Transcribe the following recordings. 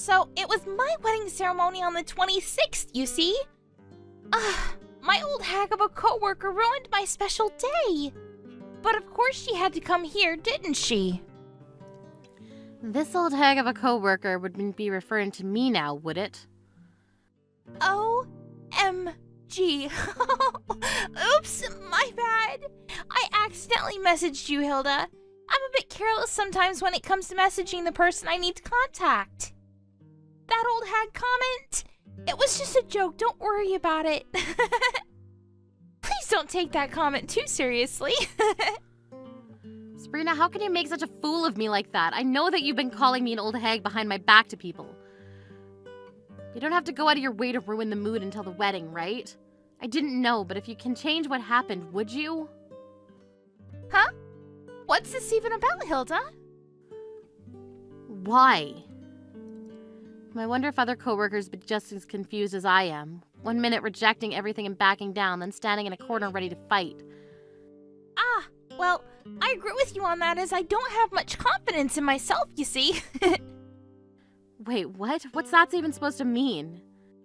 So, it was my wedding ceremony on the 26th, you see? My old hag of a coworker ruined my special day. But of course she had to come here, didn't she? This old hag of a coworker wouldn't be referring to me now, would it? OMG. Oops, my bad. I accidentally messaged you, Hilda. I'm a bit careless sometimes when it comes to messaging the person I need to contact. That old hag comment? It was just a joke, don't worry about it. Please don't take that comment too seriously. Sabrina, how can you make such a fool of me like that? I know that you've been calling me an old hag behind my back to people. You don't have to go out of your way to ruin the mood until the wedding, right? I didn't know, but if you can change what happened, would you? Huh? What's this even about, Hilda? Why? I wonder if other coworkers would be just as confused as I am. 1 minute rejecting everything and backing down, then standing in a corner ready to fight. Well, I agree with you on that as I don't have much confidence in myself, you see. Wait, what? What's that even supposed to mean?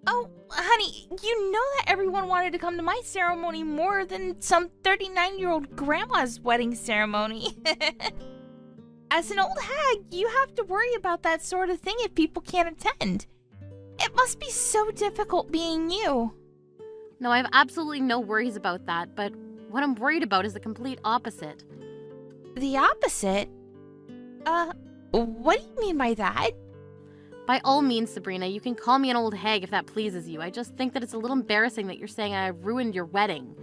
Oh, honey, you know that everyone wanted to come to my ceremony more than some 39-year-old grandma's wedding ceremony. As an old hag, you have to worry about that sort of thing if people can't attend. It must be so difficult being you. No, I have absolutely no worries about that, but what I'm worried about is the complete opposite. The opposite? What do you mean by that? By all means, Sabrina, you can call me an old hag if that pleases you. I just think that it's a little embarrassing that you're saying I ruined your wedding.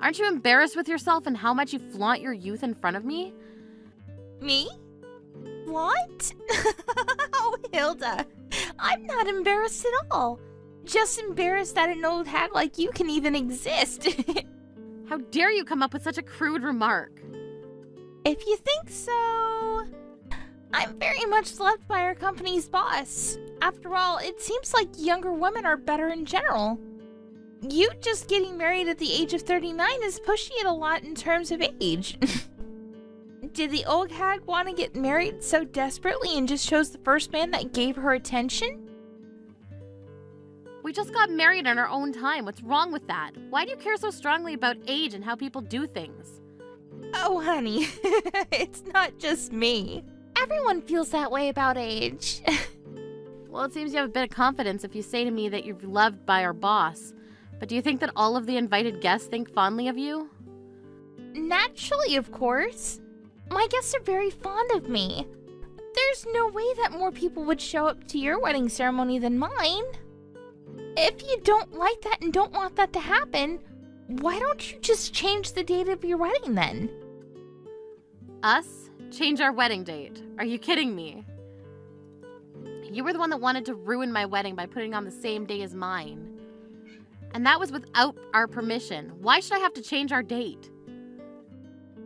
Aren't you embarrassed with yourself and how much you flaunt your youth in front of me? Me? What? Oh, Hilda, I'm not embarrassed at all. Just embarrassed that an old hag like you can even exist. How dare you come up with such a crude remark? If you think so... I'm very much loved by our company's boss. After all, it seems like younger women are better in general. You just getting married at the age of 39 is pushing it a lot in terms of age. Did the old hag want to get married so desperately and just chose the first man that gave her attention? We just got married on our own time. What's wrong with that? Why do you care so strongly about age and how people do things? Oh, honey, it's not just me. Everyone feels that way about age. Well, it seems you have a bit of confidence if you say to me that you're loved by our boss. But do you think that all of the invited guests think fondly of you? Naturally, of course. My guests are very fond of me. There's no way that more people would show up to your wedding ceremony than mine. If you don't like that and don't want that to happen, why don't you just change the date of your wedding then? Us? Change our wedding date? Are you kidding me? You were the one that wanted to ruin my wedding by putting on the same day as mine. And that was without our permission. Why should I have to change our date?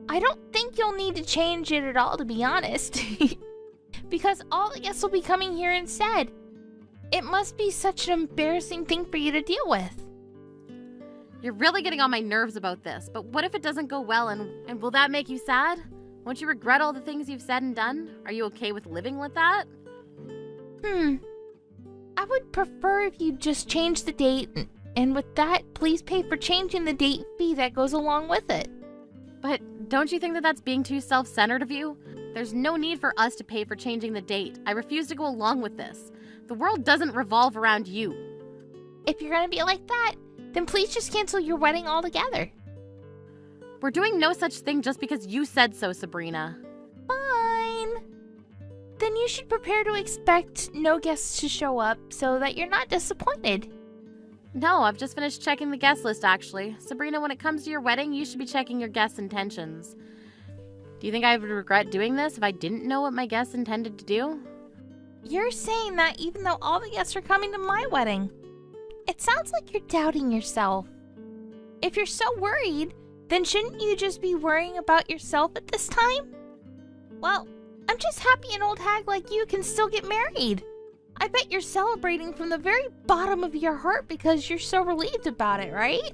I don't think you'll need to change it at all, to be honest. Because all the guests will be coming here instead. It must be such an embarrassing thing for you to deal with. You're really getting on my nerves about this, but what if it doesn't go well and will that make you sad? Won't you regret all the things you've said and done? Are you okay with living with that? I would prefer if you just change the date, and with that, please pay for changing the date fee that goes along with it. But don't you think that that's being too self-centered of you? There's no need for us to pay for changing the date. I refuse to go along with this. The world doesn't revolve around you. If you're gonna be like that, then please just cancel your wedding altogether. We're doing no such thing just because you said so, Sabrina. Fine. Then you should prepare to expect no guests to show up so that you're not disappointed. No, I've just finished checking the guest list, actually. Sabrina, when it comes to your wedding, you should be checking your guests' intentions. Do you think I would regret doing this if I didn't know what my guests intended to do? You're saying that even though all the guests are coming to my wedding. It sounds like you're doubting yourself. If you're so worried, then shouldn't you just be worrying about yourself at this time? Well, I'm just happy an old hag like you can still get married. I bet you're celebrating from the very bottom of your heart because you're so relieved about it, right?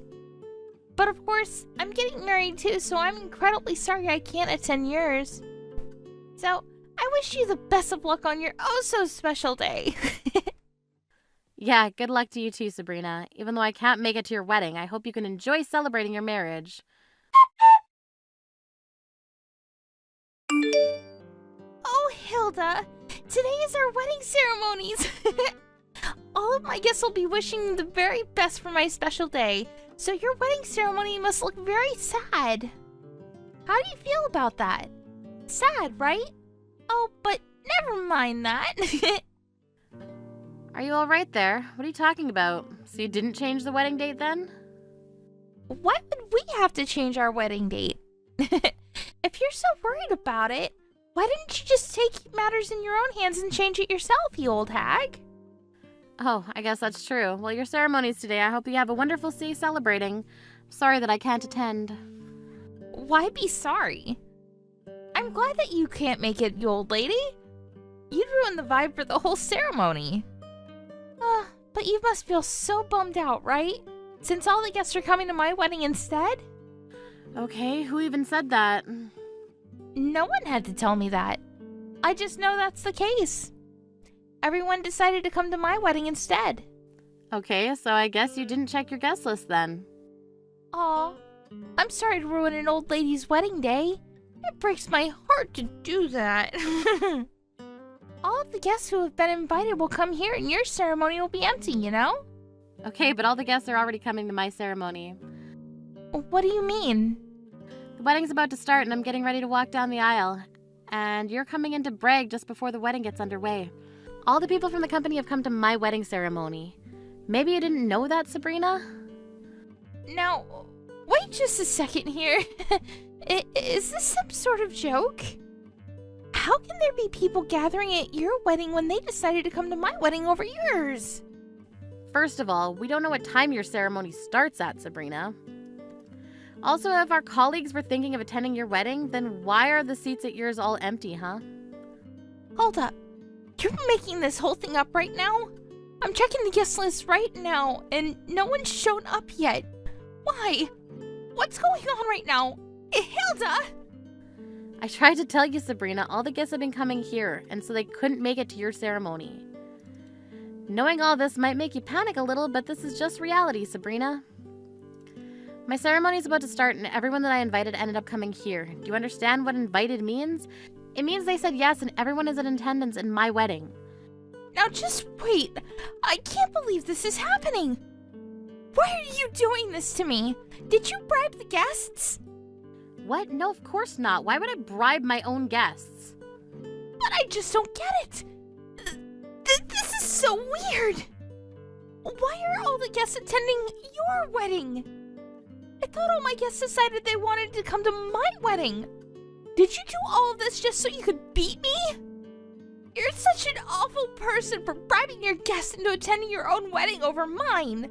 But of course, I'm getting married too, so I'm incredibly sorry I can't attend yours. So, I wish you the best of luck on your oh-so-special day. Yeah, good luck to you too, Sabrina. Even though I can't make it to your wedding, I hope you can enjoy celebrating your marriage. Oh, Hilda, today is our wedding ceremonies. All of my guests will be wishing the very best for my special day, so your wedding ceremony must look very sad. How do you feel about that? Sad, right? Oh, but never mind that. Are you all right there? What are you talking about? So you didn't change the wedding date then? Why would we have to change our wedding date? If you're so worried about it, why didn't you just take matters in your own hands and change it yourself, you old hag? Oh, I guess that's true. Well, your ceremony's today. I hope you have a wonderful day celebrating. I'm sorry that I can't attend. Why be sorry? I'm glad that you can't make it, you old lady. You'd ruin the vibe for the whole ceremony. But you must feel so bummed out, right? Since all the guests are coming to my wedding instead? Okay, who even said that? No one had to tell me that. I just know that's the case. Everyone decided to come to my wedding instead. Okay, so I guess you didn't check your guest list then. Aw, I'm sorry to ruin an old lady's wedding day. It breaks my heart to do that. All of the guests who have been invited will come here and your ceremony will be empty, you know? Okay, but all the guests are already coming to my ceremony. What do you mean? The wedding's about to start and I'm getting ready to walk down the aisle. And you're coming in to brag just before the wedding gets underway. All the people from the company have come to my wedding ceremony. Maybe you didn't know that, Sabrina? Now, wait just a second here. Is this some sort of joke? How can there be people gathering at your wedding when they decided to come to my wedding over yours? First of all, we don't know what time your ceremony starts at, Sabrina. Also, if our colleagues were thinking of attending your wedding, then why are the seats at yours all empty, huh? Hold up. You're making this whole thing up right now? I'm checking the guest list right now, and no one's shown up yet. Why? What's going on right now? Hilda! I tried to tell you, Sabrina, all the guests have been coming here, and so they couldn't make it to your ceremony. Knowing all this might make you panic a little, but this is just reality, Sabrina. My ceremony's about to start, and everyone that I invited ended up coming here. Do you understand what invited means? It means they said yes, and everyone is in attendance in my wedding. Now just wait. I can't believe this is happening. Why are you doing this to me? Did you bribe the guests? What? No, of course not. Why would I bribe my own guests? But I just don't get it. This is so weird. Why are all the guests attending your wedding? I thought all my guests decided they wanted to come to my wedding. Did you do all of this just so you could beat me? You're such an awful person for bribing your guests into attending your own wedding over mine.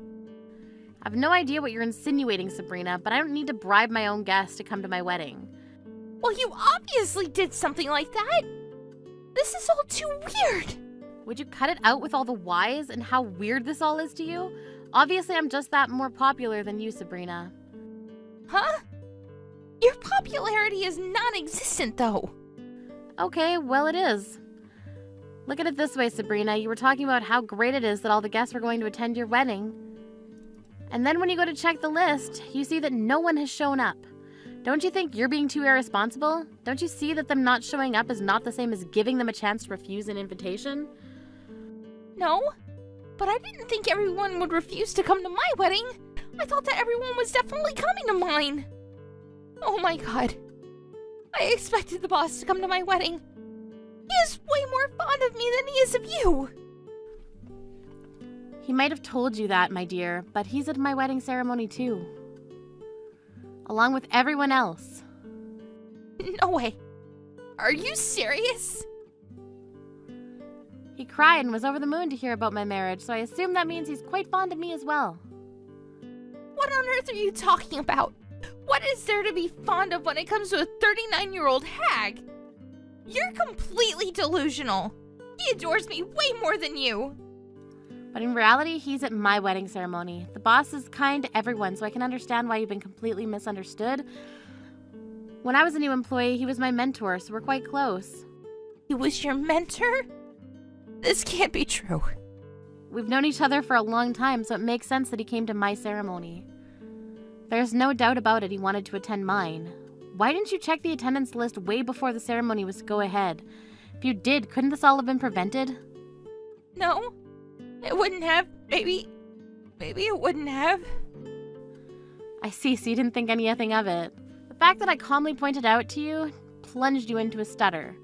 I have no idea what you're insinuating, Sabrina, but I don't need to bribe my own guests to come to my wedding. Well, you obviously did something like that. This is all too weird. Would you cut it out with all the whys and how weird this all is to you? Obviously, I'm just that more popular than you, Sabrina. Huh? Your popularity is non-existent, though. Okay, well, it is. Look at it this way, Sabrina. You were talking about how great it is that all the guests were going to attend your wedding. And then when you go to check the list, you see that no one has shown up. Don't you think you're being too irresponsible? Don't you see that them not showing up is not the same as giving them a chance to refuse an invitation? No, but I didn't think everyone would refuse to come to my wedding. I thought that everyone was definitely coming to mine. Oh my god. I expected the boss to come to my wedding. He is way more fond of me than he is of you. He might have told you that, my dear, but he's at my wedding ceremony too. Along with everyone else. No way. Are you serious? He cried and was over the moon to hear about my marriage, so I assume that means he's quite fond of me as well. What on earth are you talking about? What is there to be fond of when it comes to a 39-year-old hag? You're completely delusional. He adores me way more than you. But in reality, he's at my wedding ceremony. The boss is kind to everyone, so I can understand why you've been completely misunderstood. When I was a new employee, he was my mentor, so we're quite close. He was your mentor? This can't be true. We've known each other for a long time, so it makes sense that he came to my ceremony. There's no doubt about it, he wanted to attend mine. Why didn't you check the attendance list way before the ceremony was to go ahead? If you did, couldn't this all have been prevented? No, it wouldn't have. Maybe it wouldn't have. I see, so you didn't think anything of it. The fact that I calmly pointed out to you plunged you into a stutter.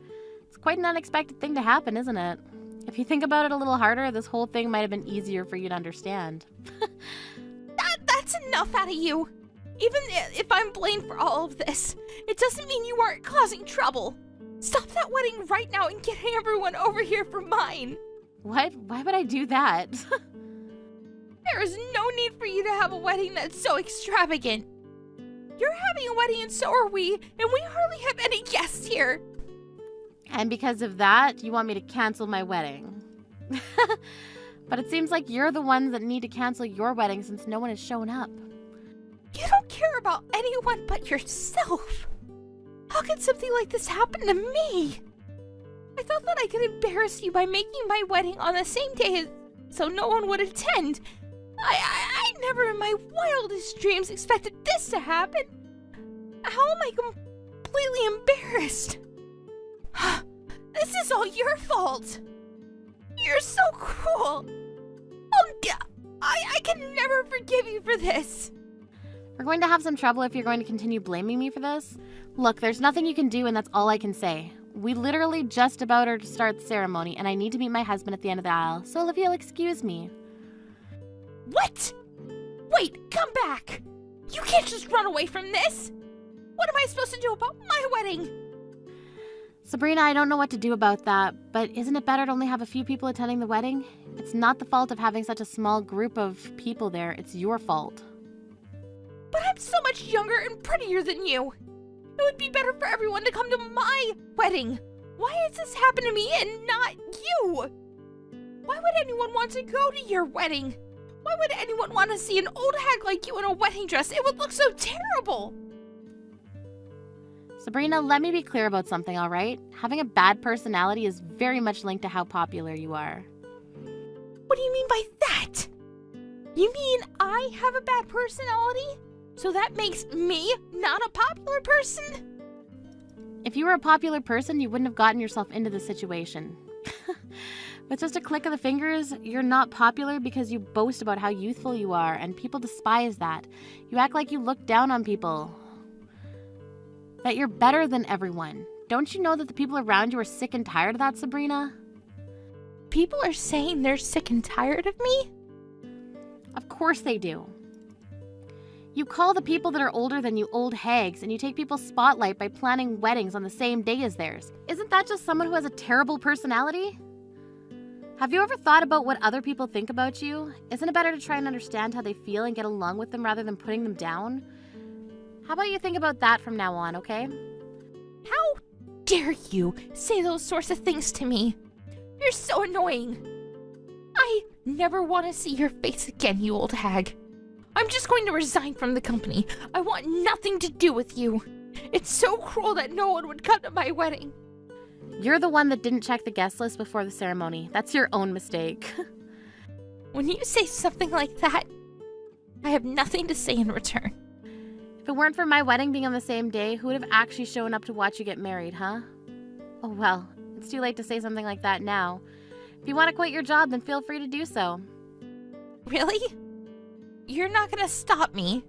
It's quite an unexpected thing to happen, isn't it? If you think about it a little harder, this whole thing might have been easier for you to understand. That's enough out of you. Even if I'm blamed for all of this, it doesn't mean you aren't causing trouble. Stop that wedding right now and get everyone over here for mine. What? Why would I do that? There is no need for you to have a wedding that's so extravagant. You're having a wedding and so are we, and we hardly have any guests here. And because of that, you want me to cancel my wedding. But it seems like you're the ones that need to cancel your wedding since no one has shown up. You don't care about anyone but yourself. How could something like this happen to me? I thought that I could embarrass you by making my wedding on the same day so no one would attend. I never in my wildest dreams expected this to happen. How am I completely embarrassed? This is all your fault. You're so cruel. I can never forgive you for this. We're going to have some trouble if you're going to continue blaming me for this. Look, there's nothing you can do, and that's all I can say. We literally just about are to start the ceremony, and I need to meet my husband at the end of the aisle, so if you'll excuse me. What? Wait, come back. You can't just run away from this. What am I supposed to do about my wedding? Sabrina, I don't know what to do about that, but isn't it better to only have a few people attending the wedding? It's not the fault of having such a small group of people there. It's your fault. But I'm so much younger and prettier than you. It would be better for everyone to come to my wedding. Why has this happened to me and not you? Why would anyone want to go to your wedding? Why would anyone want to see an old hag like you in a wedding dress? It would look so terrible. Sabrina, let me be clear about something, all right? Having a bad personality is very much linked to how popular you are. What do you mean by that? You mean I have a bad personality? So that makes me not a popular person? If you were a popular person, you wouldn't have gotten yourself into this situation. With just a click of the fingers, you're not popular because you boast about how youthful you are, and people despise that. You act like you look down on people. That you're better than everyone. Don't you know that the people around you are sick and tired of that, Sabrina? People are saying they're sick and tired of me? Of course they do. You call the people that are older than you old hags, and you take people's spotlight by planning weddings on the same day as theirs. Isn't that just someone who has a terrible personality? Have you ever thought about what other people think about you? Isn't it better to try and understand how they feel and get along with them rather than putting them down? How about you think about that from now on, okay? How dare you say those sorts of things to me? You're so annoying. I never want to see your face again, you old hag. I'm just going to resign from the company. I want nothing to do with you. It's so cruel that no one would come to my wedding. You're the one that didn't check the guest list before the ceremony. That's your own mistake. When you say something like that, I have nothing to say in return. If it weren't for my wedding being on the same day, who would have actually shown up to watch you get married, huh? Oh well, it's too late to say something like that now. If you want to quit your job, then feel free to do so. Really? You're not gonna stop me?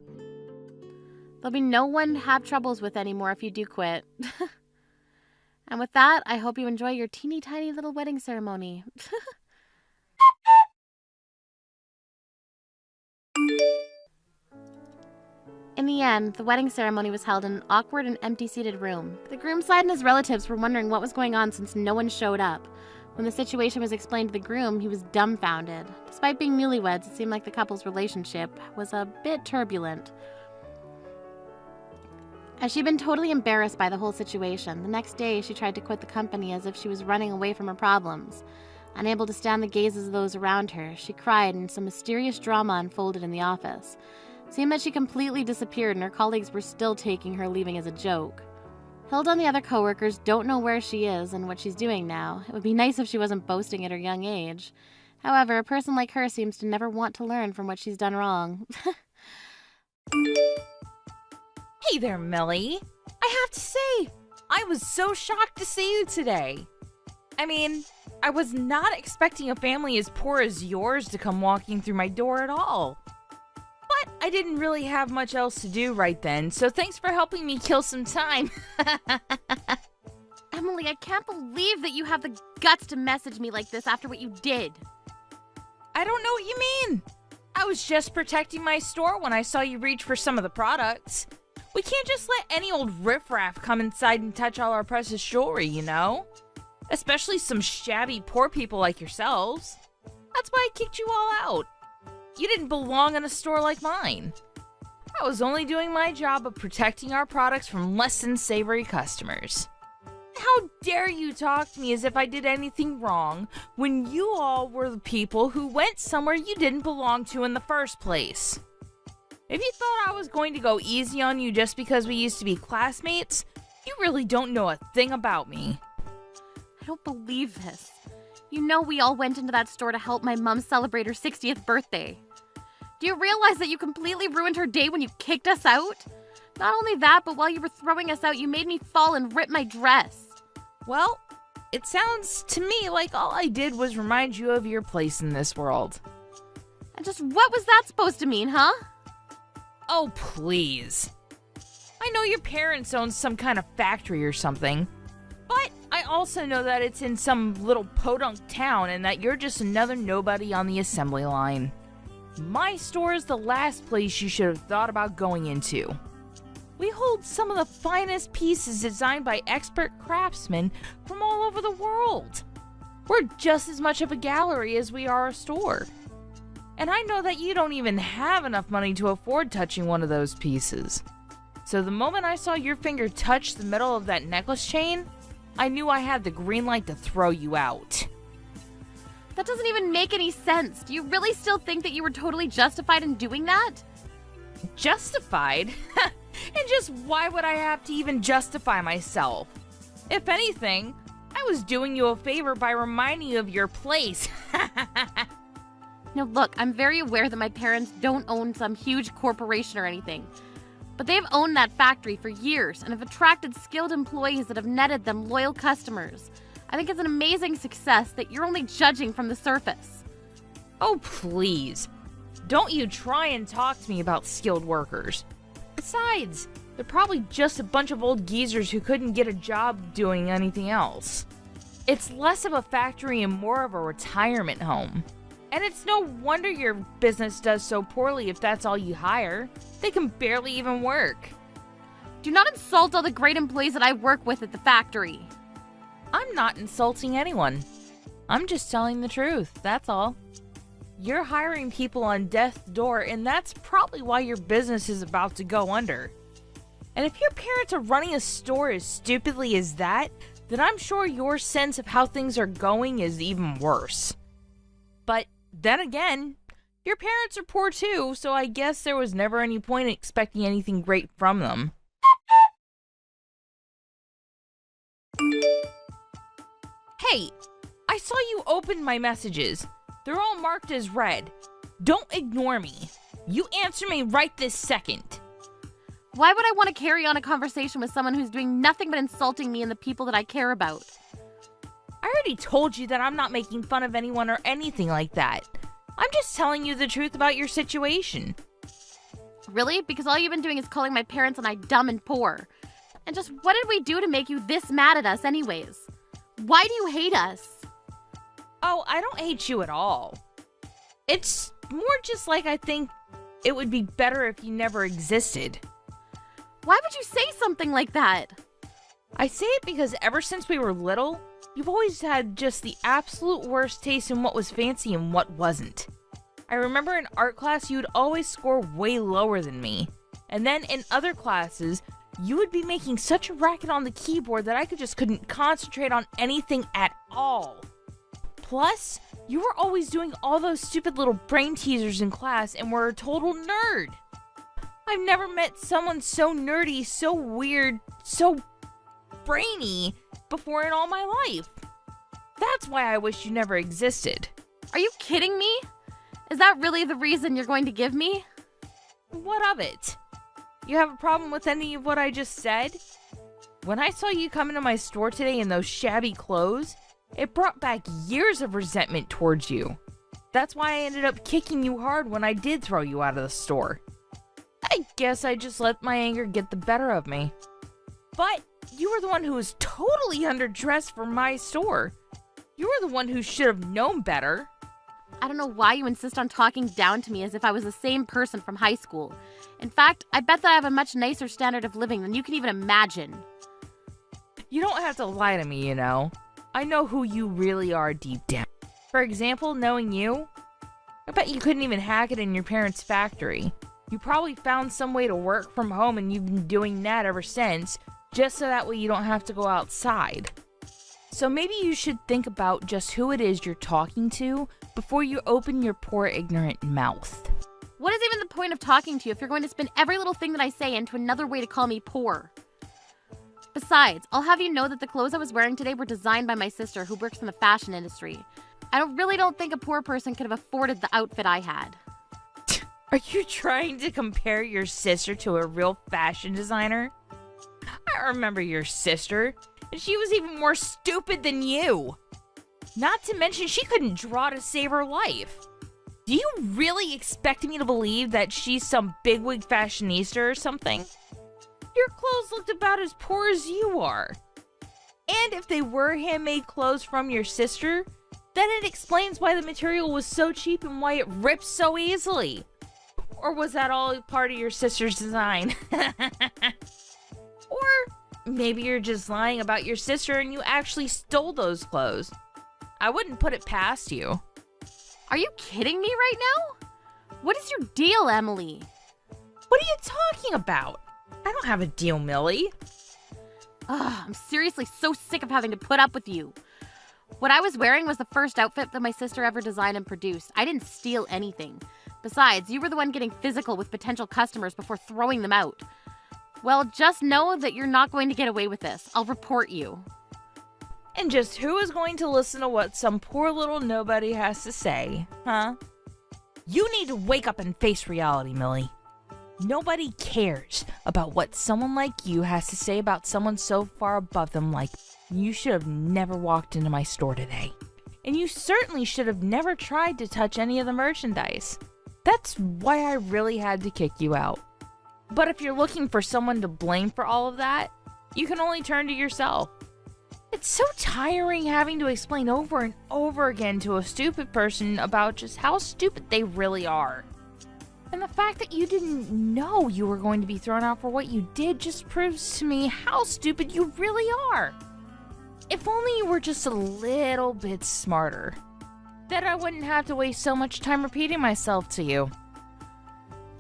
There'll be no one to have troubles with anymore if you do quit. And with that, I hope you enjoy your teeny tiny little wedding ceremony. In the end, the wedding ceremony was held in an awkward and empty-seated room. The groom's side and his relatives were wondering what was going on since no one showed up. When the situation was explained to the groom, he was dumbfounded. Despite being newlyweds, it seemed like the couple's relationship was a bit turbulent. As she'd been totally embarrassed by the whole situation, the next day she tried to quit the company as if she was running away from her problems. Unable to stand the gazes of those around her, she cried and some mysterious drama unfolded in the office. It seemed that she completely disappeared and her colleagues were still taking her leaving as a joke. Hilda and the other coworkers don't know where she is and what she's doing now. It would be nice if she wasn't boasting at her young age. However, a person like her seems to never want to learn from what she's done wrong. Hey there, Millie. I have to say, I was so shocked to see you today. I mean, I was not expecting a family as poor as yours to come walking through my door at all. But I didn't really have much else to do right then, so thanks for helping me kill some time. Emily, I can't believe that you have the guts to message me like this after what you did. I don't know what you mean. I was just protecting my store when I saw you reach for some of the products. We can't just let any old riffraff come inside and touch all our precious jewelry, you know? Especially some shabby poor people like yourselves. That's why I kicked you all out. You didn't belong in a store like mine. I was only doing my job of protecting our products from less than savory customers. How dare you talk to me as if I did anything wrong when you all were the people who went somewhere you didn't belong to in the first place? If you thought I was going to go easy on you just because we used to be classmates, you really don't know a thing about me. I don't believe this. You know we all went into that store to help my mom celebrate her 60th birthday. Do you realize that you completely ruined her day when you kicked us out? Not only that, but while you were throwing us out, you made me fall and rip my dress. Well, it sounds to me like all I did was remind you of your place in this world. And just what was that supposed to mean, huh? Oh, please. I know your parents own some kind of factory or something, but I also know that it's in some little podunk town and that you're just another nobody on the assembly line. My store is the last place you should have thought about going into. We hold some of the finest pieces designed by expert craftsmen from all over the world. We're just as much of a gallery as we are a store. And I know that you don't even have enough money to afford touching one of those pieces. So the moment I saw your finger touch the metal of that necklace chain, I knew I had the green light to throw you out. That doesn't even make any sense. Do you really still think that you were totally justified in doing that? Justified? And just why would I have to even justify myself? If anything, I was doing you a favor by reminding you of your place. No, look, I'm very aware that my parents don't own some huge corporation or anything. But they've owned that factory for years and have attracted skilled employees that have netted them loyal customers. I think it's an amazing success that you're only judging from the surface. Oh, please. Don't you try and talk to me about skilled workers. Besides, they're probably just a bunch of old geezers who couldn't get a job doing anything else. It's less of a factory and more of a retirement home. And it's no wonder your business does so poorly if that's all you hire. They can barely even work. Do not insult all the great employees that I work with at the factory. I'm not insulting anyone. I'm just telling the truth, that's all. You're hiring people on death's door, and that's probably why your business is about to go under. And if your parents are running a store as stupidly as that, then I'm sure your sense of how things are going is even worse. But then again, your parents are poor too, so I guess there was never any point in expecting anything great from them. Hey, I saw you open my messages. They're all marked as read. Don't ignore me. You answer me right this second. Why would I want to carry on a conversation with someone who's doing nothing but insulting me and the people that I care about? I already told you that I'm not making fun of anyone or anything like that. I'm just telling you the truth about your situation. Really? Because all you've been doing is calling my parents and I dumb and poor. And just what did we do to make you this mad at us anyways? Why do you hate us? Oh, I don't hate you at all. It's more just like I think it would be better if you never existed. Why would you say something like that? I say it because ever since we were little, you've always had just the absolute worst taste in what was fancy and what wasn't. I remember in art class you would always score way lower than me. And then in other classes, you would be making such a racket on the keyboard that I just couldn't concentrate on anything at all. Plus, you were always doing all those stupid little brain teasers in class and were a total nerd. I've never met someone so nerdy, so weird, so brainy before in all my life. That's why I wish you never existed. Are you kidding me? Is that really the reason you're going to give me? What of it? You have a problem with any of what I just said? When I saw you come into my store today in those shabby clothes, it brought back years of resentment towards you. That's why I ended up kicking you hard when I did throw you out of the store. I guess I just let my anger get the better of me. But you were the one who was totally underdressed for my store. You were the one who should have known better. I don't know why you insist on talking down to me as if I was the same person from high school. In fact, I bet that I have a much nicer standard of living than you can even imagine. You don't have to lie to me, you know. I know who you really are deep down. For example, knowing you, I bet you couldn't even hack it in your parents' factory. You probably found some way to work from home and you've been doing that ever since, just so that way you don't have to go outside. So maybe you should think about just who it is you're talking to before you open your poor ignorant mouth. What is even the point of talking to you if you're going to spin every little thing that I say into another way to call me poor? Besides, I'll have you know that the clothes I was wearing today were designed by my sister who works in the fashion industry. I really don't think a poor person could have afforded the outfit I had. Are you trying to compare your sister to a real fashion designer? I remember your sister, and she was even more stupid than you. Not to mention she couldn't draw to save her life. Do you really expect me to believe that she's some bigwig fashionista or something? Your clothes looked about as poor as you are. And if they were handmade clothes from your sister, then it explains why the material was so cheap and why it rips so easily. Or was that all part of your sister's design? Or maybe you're just lying about your sister and you actually stole those clothes. I wouldn't put it past you. Are you kidding me right now? What is your deal, Emily? What are you talking about? I don't have a deal, Millie. Ugh, I'm seriously so sick of having to put up with you. What I was wearing was the first outfit that my sister ever designed and produced. I didn't steal anything. Besides, you were the one getting physical with potential customers before throwing them out. Well, just know that you're not going to get away with this. I'll report you. And just who is going to listen to what some poor little nobody has to say, huh? You need to wake up and face reality, Millie. Nobody cares about what someone like you has to say about someone so far above them like you should have never walked into my store today. And you certainly should have never tried to touch any of the merchandise. That's why I really had to kick you out. But if you're looking for someone to blame for all of that, you can only turn to yourself. It's so tiring having to explain over and over again to a stupid person about just how stupid they really are. And the fact that you didn't know you were going to be thrown out for what you did just proves to me how stupid you really are. If only you were just a little bit smarter, then I wouldn't have to waste so much time repeating myself to you.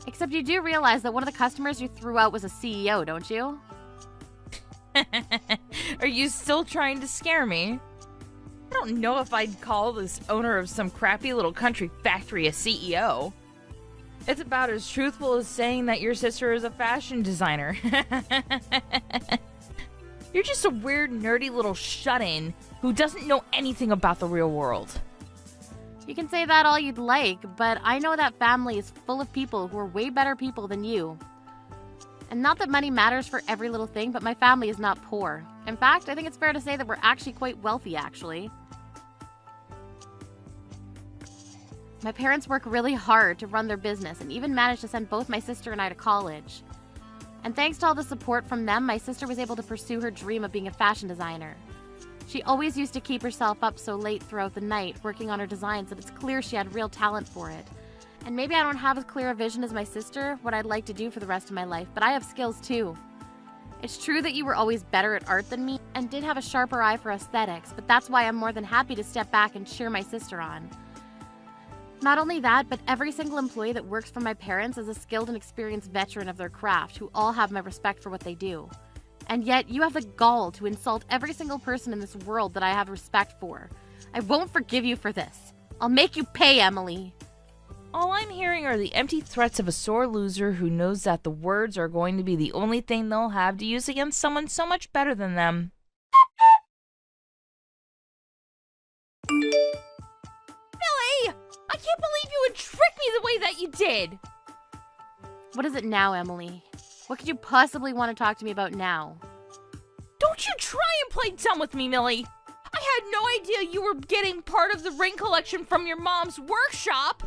Except you do realize that one of the customers you threw out was a CEO, don't you? Are you still trying to scare me? I don't know if I'd call this owner of some crappy little country factory a CEO. It's about as truthful as saying that your sister is a fashion designer. You're just a weird, nerdy little shut-in who doesn't know anything about the real world. You can say that all you'd like, but I know that family is full of people who are way better people than you. And not that money matters for every little thing, but my family is not poor. In fact, I think it's fair to say that we're actually quite wealthy, actually. My parents work really hard to run their business and even managed to send both my sister and I to college. And thanks to all the support from them, my sister was able to pursue her dream of being a fashion designer. She always used to keep herself up so late throughout the night working on her designs that it's clear she had real talent for it. And maybe I don't have as clear a vision as my sister, what I'd like to do for the rest of my life, but I have skills too. It's true that you were always better at art than me and did have a sharper eye for aesthetics, but that's why I'm more than happy to step back and cheer my sister on. Not only that, but every single employee that works for my parents is a skilled and experienced veteran of their craft who all have my respect for what they do. And yet, you have the gall to insult every single person in this world that I have respect for. I won't forgive you for this. I'll make you pay, Emily. All I'm hearing are the empty threats of a sore loser who knows that the words are going to be the only thing they'll have to use against someone so much better than them. what you did. What is it now, Emily? What could you possibly want to talk to me about now? Don't you try and play dumb with me, Millie. I had no idea you were getting part of the ring collection from your mom's workshop.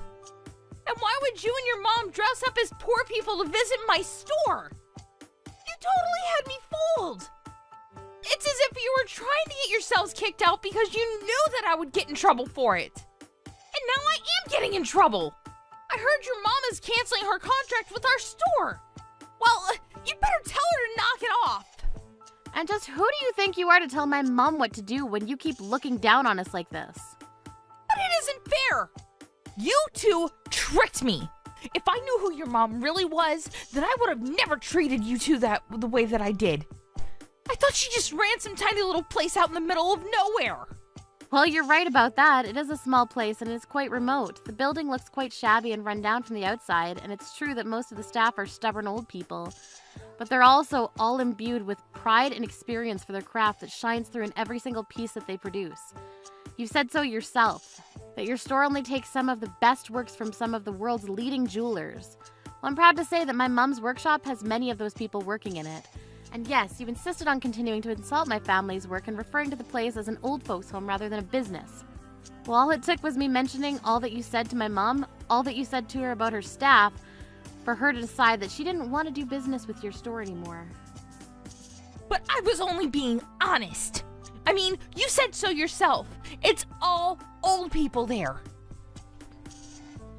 And why would you and your mom dress up as poor people to visit my store? You totally had me fooled. It's as if you were trying to get yourselves kicked out because you knew that I would get in trouble for it. And now I am getting in trouble. I heard your mom is canceling her contract with our store. Well, you'd better tell her to knock it off. And just who do you think you are to tell my mom what to do when you keep looking down on us like this? But it isn't fair. You two tricked me. If I knew who your mom really was, then I would have never treated you two the way that I did. I thought she just ran some tiny little place out in the middle of nowhere. Well, you're right about that. It is a small place and it's quite remote. The building looks quite shabby and run down from the outside, and it's true that most of the staff are stubborn old people. But they're also all imbued with pride and experience for their craft that shines through in every single piece that they produce. You've said so yourself, that your store only takes some of the best works from some of the world's leading jewelers. Well, I'm proud to say that my mom's workshop has many of those people working in it. And yes, you've insisted on continuing to insult my family's work and referring to the place as an old folks' home rather than a business. Well, all it took was me mentioning all that you said to my mom, all that you said to her about her staff, for her to decide that she didn't want to do business with your store anymore. But I was only being honest. I mean, you said so yourself. It's all old people there.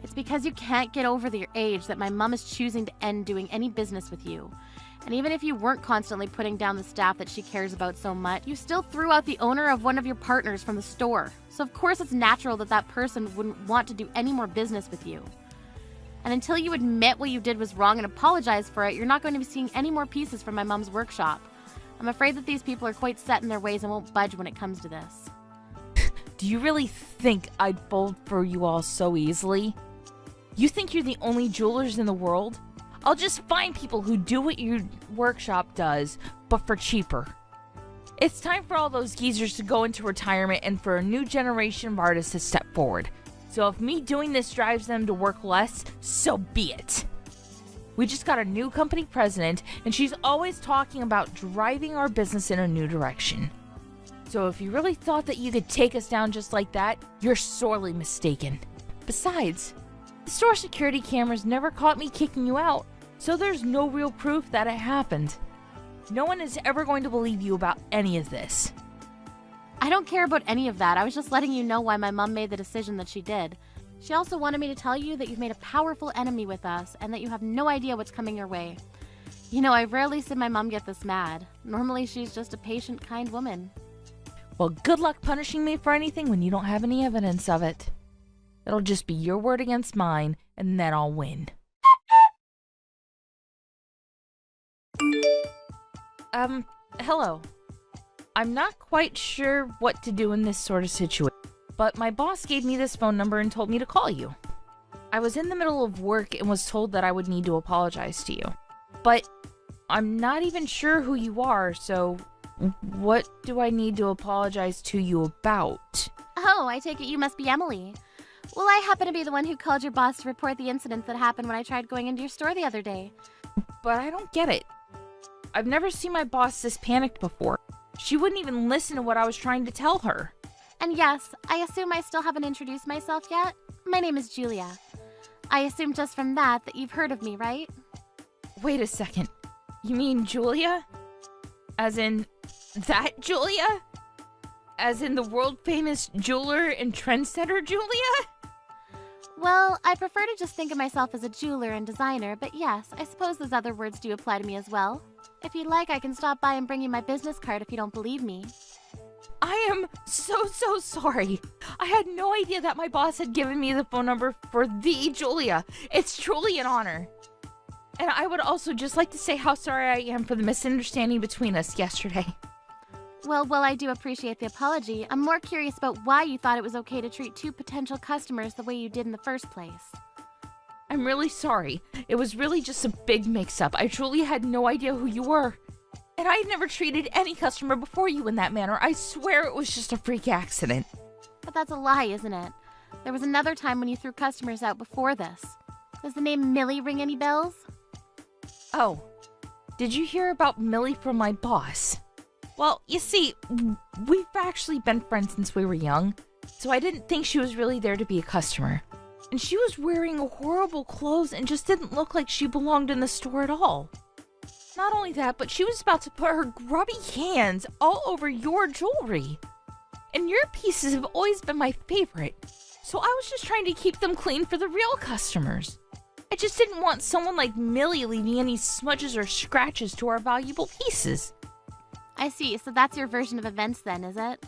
It's because you can't get over your age that my mom is choosing to end doing any business with you. And even if you weren't constantly putting down the staff that she cares about so much, you still threw out the owner of one of your partners from the store. So of course it's natural that that person wouldn't want to do any more business with you. And until you admit what you did was wrong and apologize for it, you're not going to be seeing any more pieces from my mom's workshop. I'm afraid that these people are quite set in their ways and won't budge when it comes to this. Do you really think I'd fold for you all so easily? You think you're the only jewelers in the world? I'll just find people who do what your workshop does, but for cheaper. It's time for all those geezers to go into retirement and for a new generation of artists to step forward. So if me doing this drives them to work less, so be it. We just got a new company president, and she's always talking about driving our business in a new direction. So if you really thought that you could take us down just like that, you're sorely mistaken. Besides, the store security cameras never caught me kicking you out, so there's no real proof that it happened. No one is ever going to believe you about any of this. I don't care about any of that. I was just letting you know why my mom made the decision that she did. She also wanted me to tell you that you've made a powerful enemy with us and that you have no idea what's coming your way. You know, I've rarely seen my mom get this mad. Normally, she's just a patient, kind woman. Well, good luck punishing me for anything when you don't have any evidence of it. It'll just be your word against mine, and then I'll win. Hello. I'm not quite sure what to do in this sort of situation, but my boss gave me this phone number and told me to call you. I was in the middle of work and was told that I would need to apologize to you. But I'm not even sure who you are, so what do I need to apologize to you about? Oh, I take it you must be Emily. Well, I happen to be the one who called your boss to report the incident that happened when I tried going into your store the other day. But I don't get it. I've never seen my boss this panicked before. She wouldn't even listen to what I was trying to tell her. And yes, I assume I still haven't introduced myself yet. My name is Julia. I assume just from that you've heard of me, right? Wait a second. You mean Julia? As in that Julia? As in the world-famous jeweler and trendsetter Julia? Well, I prefer to just think of myself as a jeweler and designer, but yes, I suppose those other words do apply to me as well. If you'd like, I can stop by and bring you my business card if you don't believe me. I am so sorry. I had no idea that my boss had given me the phone number for the Julia. It's truly an honor. And I would also just like to say how sorry I am for the misunderstanding between us yesterday. Well, while I do appreciate the apology, I'm more curious about why you thought it was okay to treat two potential customers the way you did in the first place. I'm really sorry. It was really just a big mix-up. I truly had no idea who you were. And I had never treated any customer before you in that manner. I swear it was just a freak accident. But that's a lie, isn't it? There was another time when you threw customers out before this. Does the name Millie ring any bells? Oh, did you hear about Millie from my boss? Well, you see, we've actually been friends since we were young, so I didn't think she was really there to be a customer. And she was wearing horrible clothes and just didn't look like she belonged in the store at all. Not only that, but she was about to put her grubby hands all over your jewelry. And your pieces have always been my favorite, so I was just trying to keep them clean for the real customers. I just didn't want someone like Millie leaving any smudges or scratches to our valuable pieces. I see, so that's your version of events then, is it?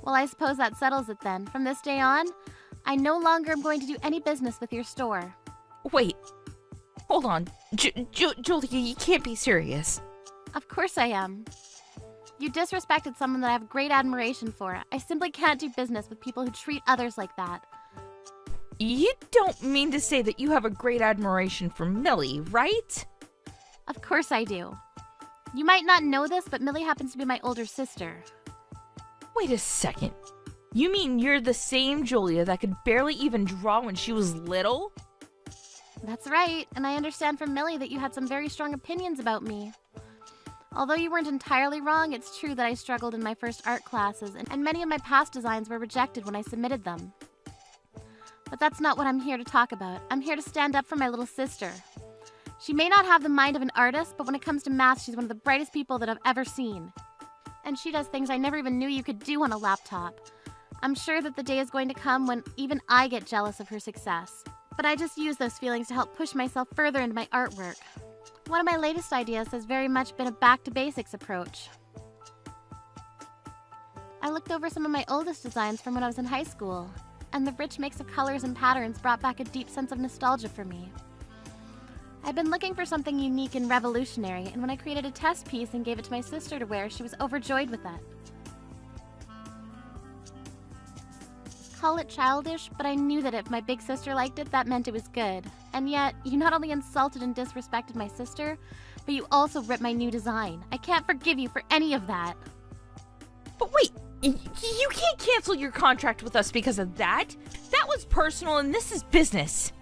Well, I suppose that settles it then. From this day on, I no longer am going to do any business with your store. Wait, hold on. Julia, you can't be serious. Of course I am. You disrespected someone that I have great admiration for. I simply can't do business with people who treat others like that. You don't mean to say that you have a great admiration for Millie, right? Of course I do. You might not know this, but Millie happens to be my older sister. Wait a second. You mean you're the same Julia that could barely even draw when she was little? That's right, and I understand from Millie that you had some very strong opinions about me. Although you weren't entirely wrong, it's true that I struggled in my first art classes, and many of my past designs were rejected when I submitted them. But that's not what I'm here to talk about. I'm here to stand up for my little sister. She may not have the mind of an artist, but when it comes to math, she's one of the brightest people that I've ever seen. And she does things I never even knew you could do on a laptop. I'm sure that the day is going to come when even I get jealous of her success. But I just use those feelings to help push myself further into my artwork. One of my latest ideas has very much been a back-to-basics approach. I looked over some of my oldest designs from when I was in high school, and the rich mix of colors and patterns brought back a deep sense of nostalgia for me. I've been looking for something unique and revolutionary, and when I created a test piece and gave it to my sister to wear, she was overjoyed with it. Call it childish, but I knew that if my big sister liked it, that meant it was good. And yet, you not only insulted and disrespected my sister, but you also ripped my new design. I can't forgive you for any of that. But wait, you can't cancel your contract with us because of that. That was personal and this is business.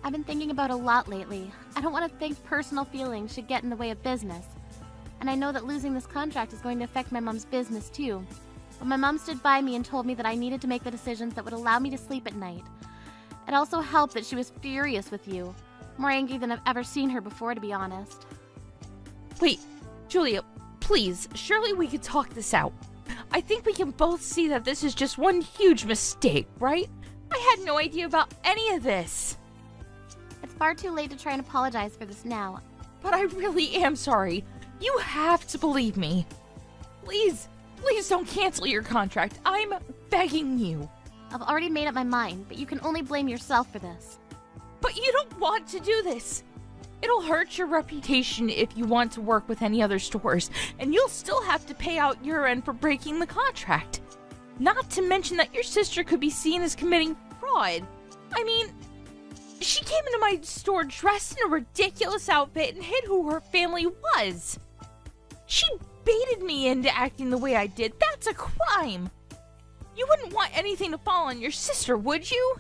I've been thinking about a lot lately. I don't want to think personal feelings should get in the way of business. And I know that losing this contract is going to affect my mom's business too. But my mom stood by me and told me that I needed to make the decisions that would allow me to sleep at night. It also helped that she was furious with you. More angry than I've ever seen her before, to be honest. Wait, Julia, please, surely we could talk this out. I think we can both see that this is just one huge mistake, right? I had no idea about any of this. It's far too late to try and apologize for this now. But I really am sorry. You have to believe me. Please don't cancel your contract. I'm begging you. I've already made up my mind, but you can only blame yourself for this. But you don't want to do this. It'll hurt your reputation if you want to work with any other stores, and you'll still have to pay out your end for breaking the contract. Not to mention that your sister could be seen as committing fraud. I mean, she came into my store dressed in a ridiculous outfit and hid who her family was. She baited me into acting the way I did. That's a crime. You wouldn't want anything to fall on your sister, would you?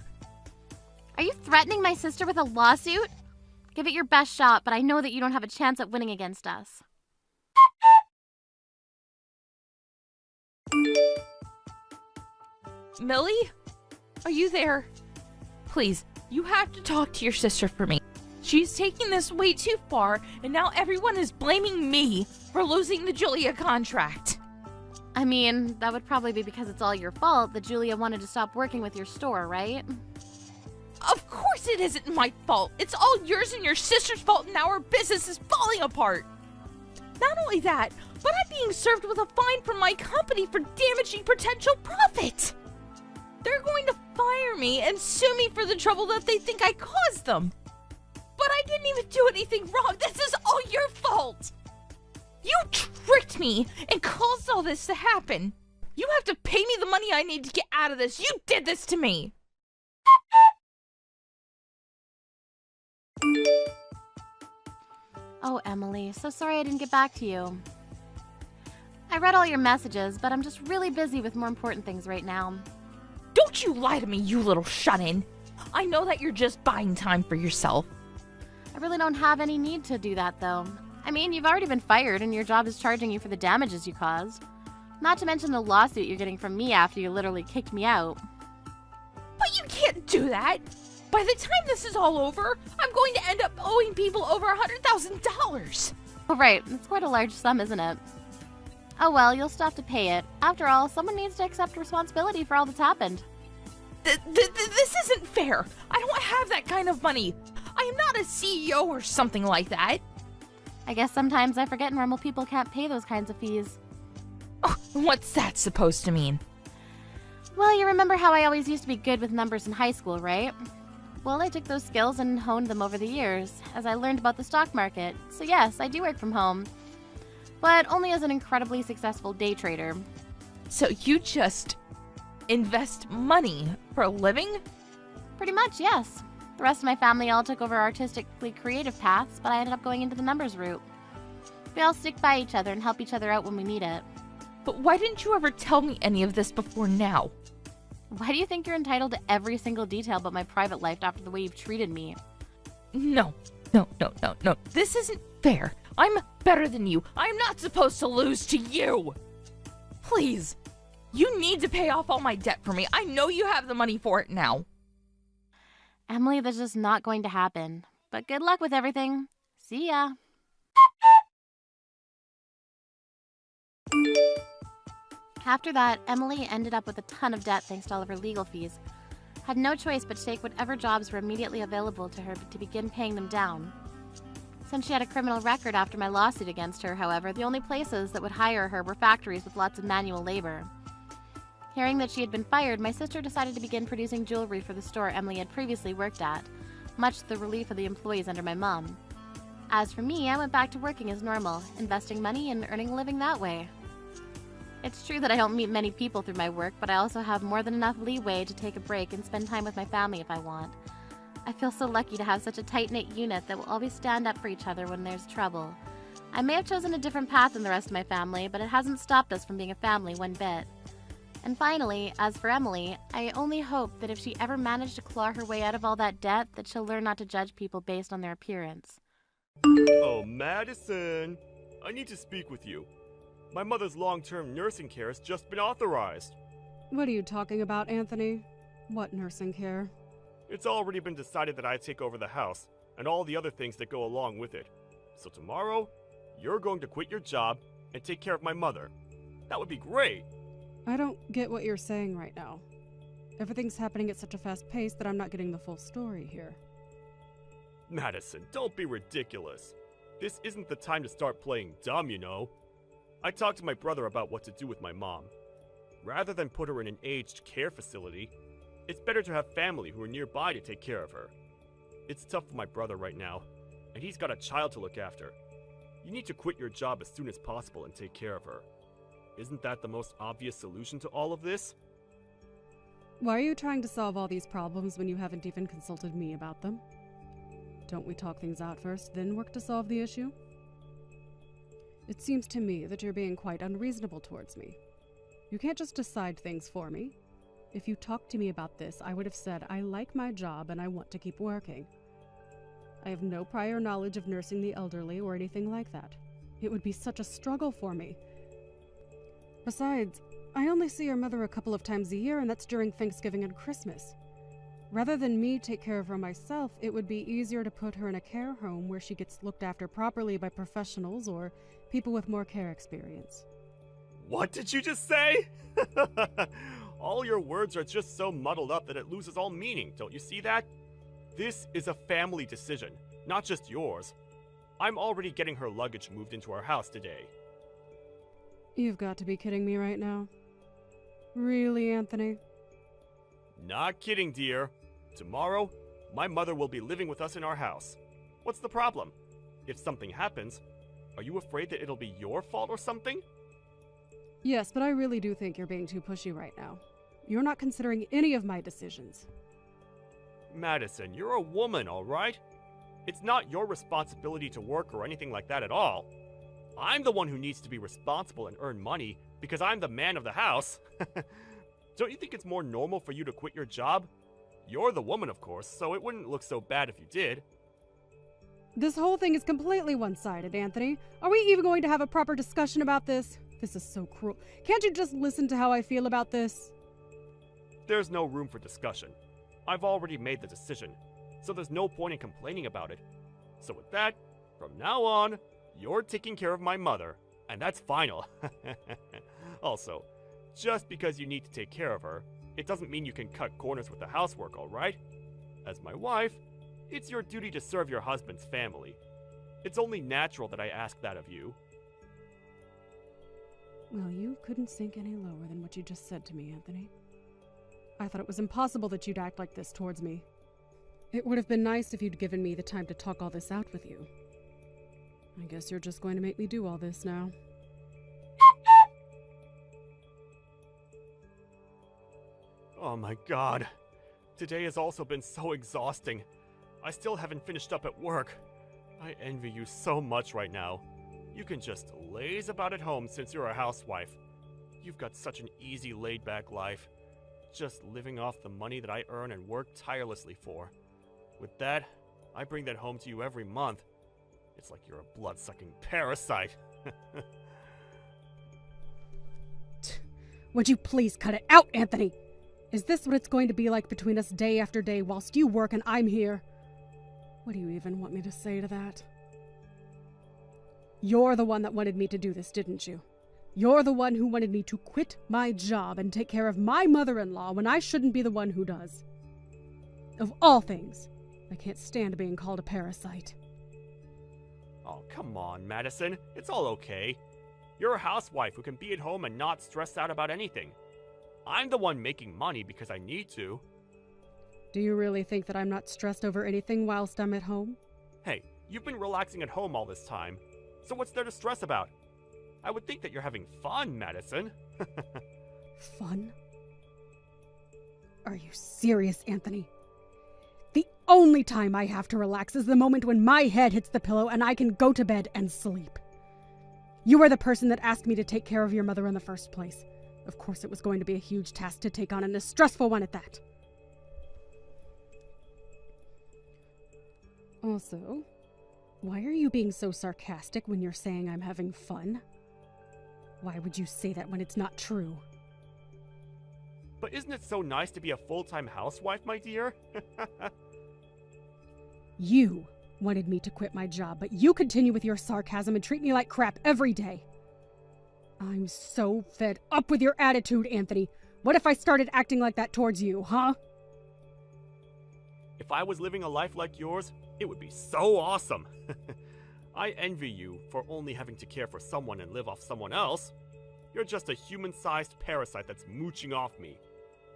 Are you threatening my sister with a lawsuit? Give it your best shot, but I know that you don't have a chance at winning against us. Millie? Are you there? Please, you have to talk to your sister for me. She's taking this way too far, and now everyone is blaming me for losing the Julia contract. I mean, that would probably be because it's all your fault that Julia wanted to stop working with your store, right? Of course it isn't my fault. It's all yours and your sister's fault, and now our business is falling apart. Not only that, but I'm being served with a fine from my company for damaging potential profit. They're going to fire me and sue me for the trouble that they think I caused them. But I didn't even do anything wrong. This is all your fault. You tricked me and caused all this to happen. You have to pay me the money I need to get out of this. You did this to me. Oh, Emily, so sorry I didn't get back to you. I read all your messages, but I'm just really busy with more important things right now. Don't you lie to me, you little shut-in. I know that you're just buying time for yourself. I really don't have any need to do that, though. I mean, you've already been fired, and your job is charging you for the damages you caused. Not to mention the lawsuit you're getting from me after you literally kicked me out. But you can't do that. By the time this is all over, I'm going to end up owing people over $100,000. Oh, right. It's quite a large sum, isn't it? Oh well, you'll still have to pay it. After all, someone needs to accept responsibility for all that's happened. This isn't fair. I don't have that kind of money. I am not a CEO or something like that. I guess sometimes I forget normal people can't pay those kinds of fees. Oh, what's that supposed to mean? Well, you remember how I always used to be good with numbers in high school, right? Well, I took those skills and honed them over the years, as I learned about the stock market. So yes, I do work from home. But only as an incredibly successful day trader. So you just invest money for a living? Pretty much, yes. The rest of my family all took over artistically creative paths, but I ended up going into the numbers route. We all stick by each other and help each other out when we need it. But why didn't you ever tell me any of this before now? Why do you think you're entitled to every single detail about my private life after the way you've treated me? No. This isn't fair. I'm better than you. I'm not supposed to lose to you. Please. You need to pay off all my debt for me. I know you have the money for it now. Emily, that's just not going to happen. But good luck with everything. See ya. After that, Emily ended up with a ton of debt thanks to all of her legal fees. Had no choice but to take whatever jobs were immediately available to her to begin paying them down. Since she had a criminal record after my lawsuit against her, however, the only places that would hire her were factories with lots of manual labor. Hearing that she had been fired, my sister decided to begin producing jewelry for the store Emily had previously worked at, much to the relief of the employees under my mom. As for me, I went back to working as normal, investing money and earning a living that way. It's true that I don't meet many people through my work, but I also have more than enough leeway to take a break and spend time with my family if I want. I feel so lucky to have such a tight-knit unit that will always stand up for each other when there's trouble. I may have chosen a different path than the rest of my family, but it hasn't stopped us from being a family one bit. And finally, as for Emily, I only hope that if she ever managed to claw her way out of all that debt, that she'll learn not to judge people based on their appearance. Oh, Madison! I need to speak with you. My mother's long-term nursing care has just been authorized. What are you talking about, Anthony? What nursing care? It's already been decided that I take over the house, and all the other things that go along with it. So tomorrow, you're going to quit your job and take care of my mother. That would be great! I don't get what you're saying right now. Everything's happening at such a fast pace that I'm not getting the full story here. Madison, don't be ridiculous. This isn't the time to start playing dumb, you know. I talked to my brother about what to do with my mom. Rather than put her in an aged care facility, it's better to have family who are nearby to take care of her. It's tough for my brother right now, and he's got a child to look after. You need to quit your job as soon as possible and take care of her. Isn't that the most obvious solution to all of this? Why are you trying to solve all these problems when you haven't even consulted me about them? Don't we talk things out first, then work to solve the issue? It seems to me that you're being quite unreasonable towards me. You can't just decide things for me. If you talked to me about this, I would have said I like my job and I want to keep working. I have no prior knowledge of nursing the elderly or anything like that. It would be such a struggle for me. Besides, I only see your mother a couple of times a year, and that's during Thanksgiving and Christmas. Rather than me take care of her myself, it would be easier to put her in a care home where she gets looked after properly by professionals or people with more care experience. What did you just say? All your words are just so muddled up that it loses all meaning, don't you see that? This is a family decision, not just yours. I'm already getting her luggage moved into our house today. You've got to be kidding me right now. Really, Anthony? Not kidding, dear. Tomorrow, my mother will be living with us in our house. What's the problem? If something happens, are you afraid that it'll be your fault or something? Yes, but I really do think you're being too pushy right now. You're not considering any of my decisions. Madison, you're a woman, all right? It's not your responsibility to work or anything like that at all. I'm the one who needs to be responsible and earn money because I'm the man of the house. Don't you think it's more normal for you to quit your job? You're the woman, of course, so it wouldn't look so bad if you did. This whole thing is completely one-sided, Anthony. Are we even going to have a proper discussion about this? This is so cruel. Can't you just listen to how I feel about this? There's no room for discussion. I've already made the decision, so there's no point in complaining about it. So with that, from now on, you're taking care of my mother, and that's final. Also, just because you need to take care of her, it doesn't mean you can cut corners with the housework, alright? As my wife, it's your duty to serve your husband's family. It's only natural that I ask that of you. Well, you couldn't sink any lower than what you just said to me, Anthony. I thought it was impossible that you'd act like this towards me. It would have been nice if you'd given me the time to talk all this out with you. I guess you're just going to make me do all this now. Oh my god. Today has also been so exhausting. I still haven't finished up at work. I envy you so much right now. You can just laze about at home since you're a housewife. You've got such an easy, laid-back life. Just living off the money that I earn and work tirelessly for. With that, I bring that home to you every month. It's like you're a blood-sucking parasite. Would you please cut it out, Anthony? Is this what it's going to be like between us day after day whilst you work and I'm here? What do you even want me to say to that? You're the one that wanted me to do this, didn't you? You're the one who wanted me to quit my job and take care of my mother-in-law when I shouldn't be the one who does. Of all things, I can't stand being called a parasite. Oh, come on, Madison. It's all okay. You're a housewife who can be at home and not stress out about anything. I'm the one making money because I need to. Do you really think that I'm not stressed over anything whilst I'm at home? Hey, you've been relaxing at home all this time, so what's there to stress about? I would think that you're having fun, Madison. Fun? Are you serious, Anthony? The only time I have to relax is the moment when my head hits the pillow and I can go to bed and sleep. You were the person that asked me to take care of your mother in the first place. Of course it was going to be a huge task to take on and a stressful one at that. Also, why are you being so sarcastic when you're saying I'm having fun? Why would you say that when it's not true? But isn't it so nice to be a full-time housewife, my dear? You wanted me to quit my job, but you continue with your sarcasm and treat me like crap every day. I'm so fed up with your attitude, Anthony. What if I started acting like that towards you, huh? If I was living a life like yours, it would be so awesome. I envy you for only having to care for someone and live off someone else. You're just a human-sized parasite that's mooching off me.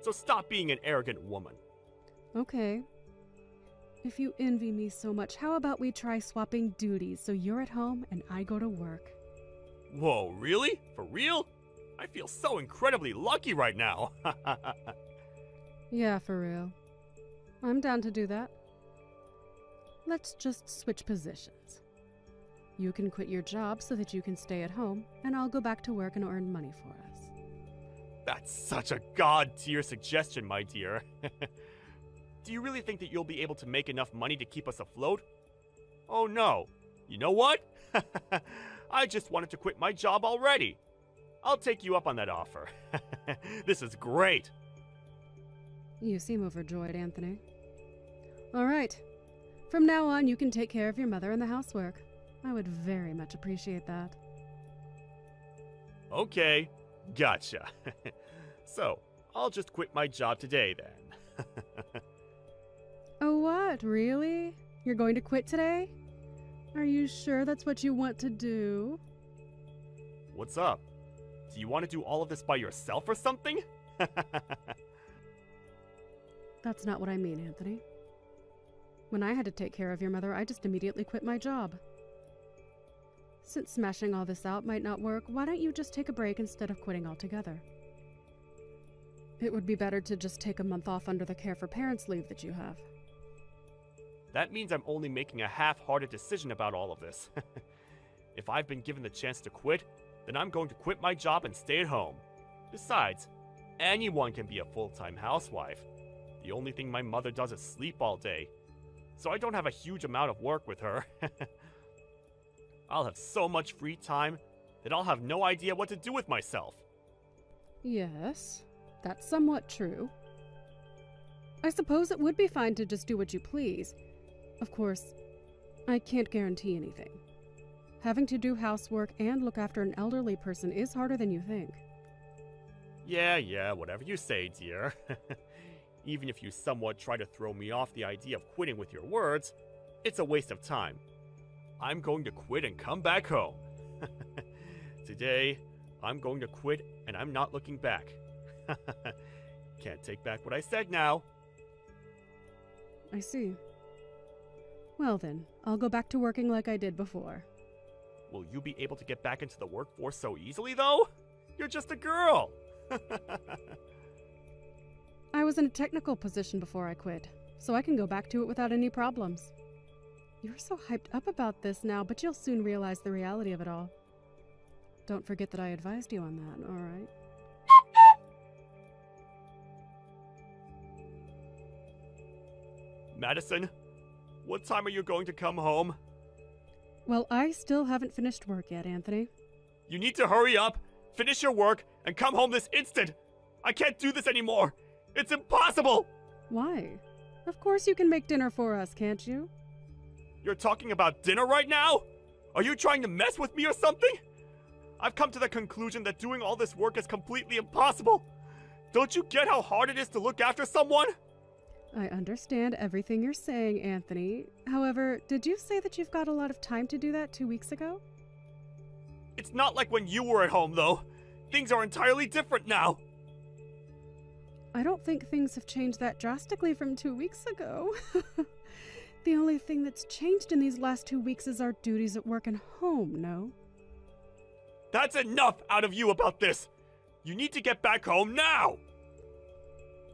So stop being an arrogant woman. Okay. If you envy me so much, how about we try swapping duties so you're at home and I go to work? Whoa, really? For real? I feel so incredibly lucky right now. Yeah, for real. I'm down to do that. Let's just switch positions. You can quit your job so that you can stay at home, and I'll go back to work and earn money for us. That's such a god-tier suggestion, my dear. Do you really think that you'll be able to make enough money to keep us afloat? Oh no. You know what? I just wanted to quit my job already. I'll take you up on that offer. This is great. You seem overjoyed, Anthony. All right. From now on, you can take care of your mother and the housework. I would very much appreciate that. Okay, gotcha. So, I'll just quit my job today then. Oh, what? Really? You're going to quit today? Are you sure that's what you want to do? What's up? Do you want to do all of this by yourself or something? That's not what I mean, Anthony. When I had to take care of your mother, I just immediately quit my job. Since smashing all this out might not work, why don't you just take a break instead of quitting altogether? It would be better to just take a month off under the care for parents leave that you have. That means I'm only making a half-hearted decision about all of this. If I've been given the chance to quit, then I'm going to quit my job and stay at home. Besides, anyone can be a full-time housewife. The only thing my mother does is sleep all day, so I don't have a huge amount of work with her. I'll have so much free time that I'll have no idea what to do with myself. Yes, that's somewhat true. I suppose it would be fine to just do what you please. Of course, I can't guarantee anything. Having to do housework and look after an elderly person is harder than you think. Yeah, whatever you say, dear. Even if you somewhat try to throw me off the idea of quitting with your words, it's a waste of time. I'm going to quit and come back home. Today, I'm going to quit and I'm not looking back. Can't take back what I said now. I see. Well then, I'll go back to working like I did before. Will you be able to get back into the workforce so easily, though? You're just a girl. I was in a technical position before I quit, so I can go back to it without any problems. You're so hyped up about this now, but you'll soon realize the reality of it all. Don't forget that I advised you on that, all right? Madison, what time are you going to come home? Well, I still haven't finished work yet, Anthony. You need to hurry up, finish your work, and come home this instant. I can't do this anymore. It's impossible. Why? Of course you can make dinner for us, can't you? You're talking about dinner right now? Are you trying to mess with me or something? I've come to the conclusion that doing all this work is completely impossible. Don't you get how hard it is to look after someone? I understand everything you're saying, Anthony. However, did you say that you've got a lot of time to do that 2 weeks ago? It's not like when you were at home, though. Things are entirely different now. I don't think things have changed that drastically from 2 weeks ago. The only thing that's changed in these last 2 weeks is our duties at work and home, no? That's enough out of you about this. You need to get back home now.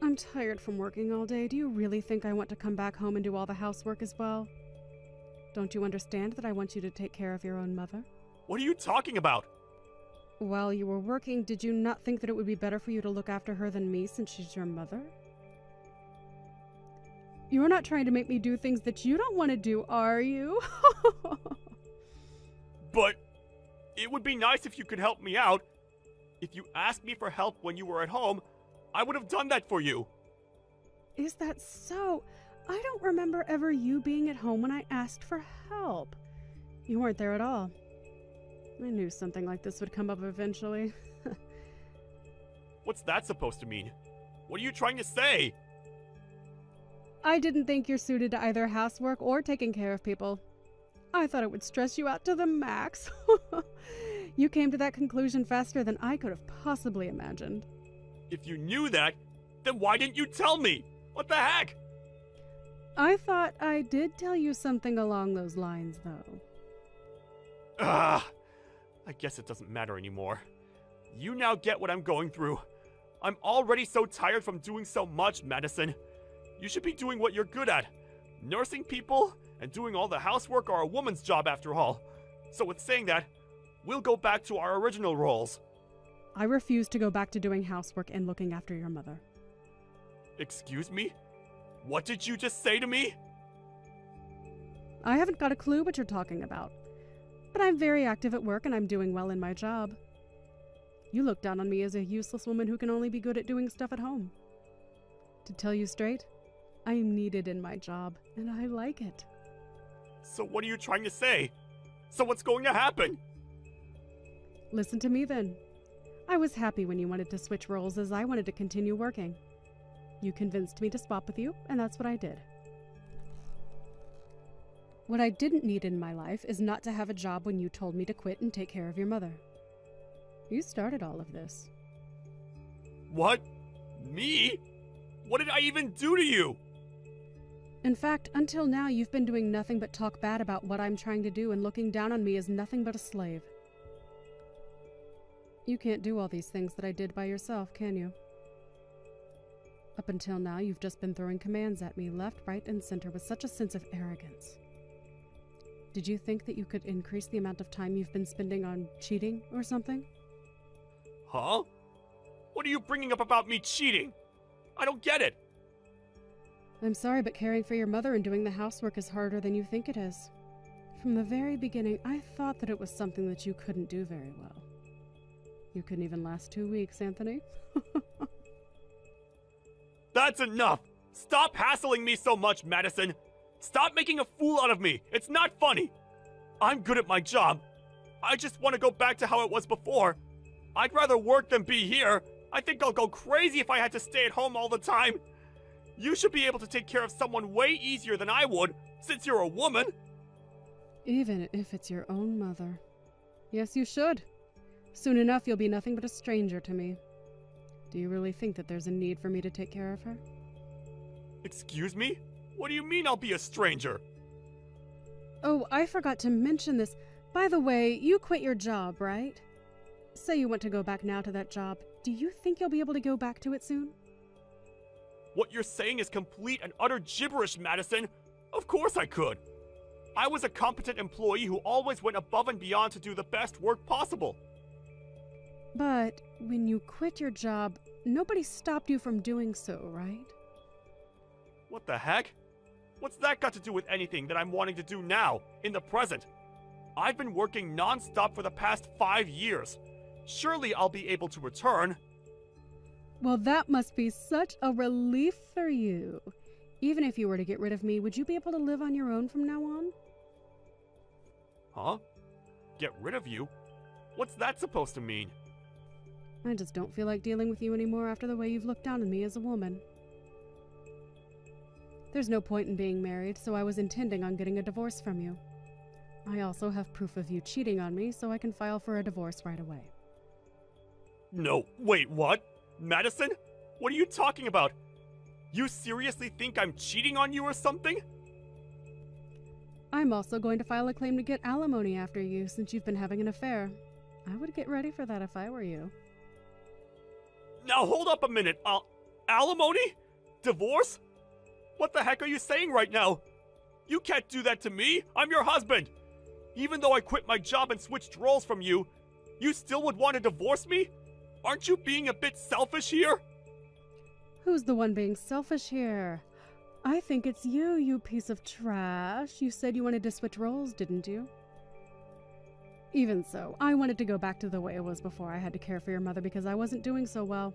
I'm tired from working all day. Do you really think I want to come back home and do all the housework as well? Don't you understand that I want you to take care of your own mother? What are you talking about? While you were working, did you not think that it would be better for you to look after her than me since she's your mother? You're not trying to make me do things that you don't want to do, are you? But it would be nice if you could help me out. If you asked me for help when you were at home, I would have done that for you. Is that so? I don't remember ever you being at home when I asked for help. You weren't there at all. I knew something like this would come up eventually. What's that supposed to mean? What are you trying to say? I didn't think you're suited to either housework or taking care of people. I thought it would stress you out to the max. You came to that conclusion faster than I could have possibly imagined. If you knew that, then why didn't you tell me? What the heck? I thought I did tell you something along those lines, though. I guess it doesn't matter anymore. You now get what I'm going through. I'm already so tired from doing so much, Madison. You should be doing what you're good at. Nursing people and doing all the housework are a woman's job after all. So with saying that, we'll go back to our original roles. I refuse to go back to doing housework and looking after your mother. Excuse me? What did you just say to me? I haven't got a clue what you're talking about. But I'm very active at work and I'm doing well in my job. You look down on me as a useless woman who can only be good at doing stuff at home. To tell you straight, I'm needed in my job, and I like it. So what are you trying to say? So what's going to happen? Listen to me then. I was happy when you wanted to switch roles as I wanted to continue working. You convinced me to swap with you, and that's what I did. What I didn't need in my life is not to have a job when you told me to quit and take care of your mother. You started all of this. What? Me? What did I even do to you? In fact, until now, you've been doing nothing but talk bad about what I'm trying to do and looking down on me as nothing but a slave. You can't do all these things that I did by yourself, can you? Up until now, you've just been throwing commands at me left, right, and center with such a sense of arrogance. Did you think that you could increase the amount of time you've been spending on cheating or something? Huh? What are you bringing up about me cheating? I don't get it. I'm sorry, but caring for your mother and doing the housework is harder than you think it is. From the very beginning, I thought that it was something that you couldn't do very well. You couldn't even last 2 weeks, Anthony. That's enough! Stop hassling me so much, Madison! Stop making a fool out of me! It's not funny! I'm good at my job. I just want to go back to how it was before. I'd rather work than be here. I think I'll go crazy if I had to stay at home all the time. You should be able to take care of someone way easier than I would, since you're a woman. Even if it's your own mother. Yes, you should. Soon enough, you'll be nothing but a stranger to me. Do you really think that there's a need for me to take care of her? Excuse me? What do you mean I'll be a stranger? Oh, I forgot to mention this. By the way, you quit your job, right? Say you want to go back now to that job. Do you think you'll be able to go back to it soon? What you're saying is complete and utter gibberish, Madison. Of course I could. I was a competent employee who always went above and beyond to do the best work possible. But when you quit your job, nobody stopped you from doing so, right? What the heck? What's that got to do with anything that I'm wanting to do now, in the present? I've been working non-stop for the past 5 years. Surely I'll be able to return. Well, that must be such a relief for you. Even if you were to get rid of me, would you be able to live on your own from now on? Huh? Get rid of you? What's that supposed to mean? I just don't feel like dealing with you anymore after the way you've looked down on me as a woman. There's no point in being married, so I was intending on getting a divorce from you. I also have proof of you cheating on me, so I can file for a divorce right away. No, wait, what? Madison? What are you talking about? You seriously think I'm cheating on you or something? I'm also going to file a claim to get alimony after you, since you've been having an affair. I would get ready for that if I were you. Now hold up a minute. Alimony? Divorce? What the heck are you saying right now? You can't do that to me. I'm your husband. Even though I quit my job and switched roles from you, you still would want to divorce me? Aren't you being a bit selfish here? Who's the one being selfish here? I think it's you, you piece of trash. You said you wanted to switch roles, didn't you? Even so, I wanted to go back to the way it was before I had to care for your mother because I wasn't doing so well.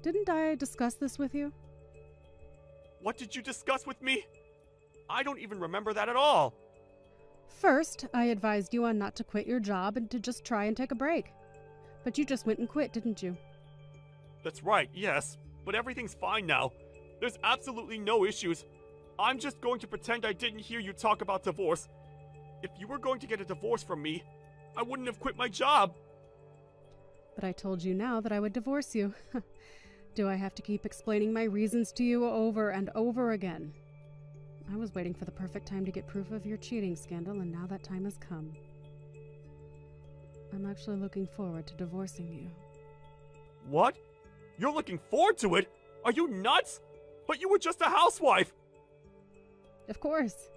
Didn't I discuss this with you? What did you discuss with me? I don't even remember that at all. First, I advised you on not to quit your job and to just try and take a break. But you just went and quit, didn't you? That's right, yes. But everything's fine now. There's absolutely no issues. I'm just going to pretend I didn't hear you talk about divorce. If you were going to get a divorce from me, I wouldn't have quit my job. But I told you now that I would divorce you. Do I have to keep explaining my reasons to you over and over again? I was waiting for the perfect time to get proof of your cheating scandal, and now that time has come. I'm actually looking forward to divorcing you. What? You're looking forward to it? Are you nuts? But you were just a housewife! Of course.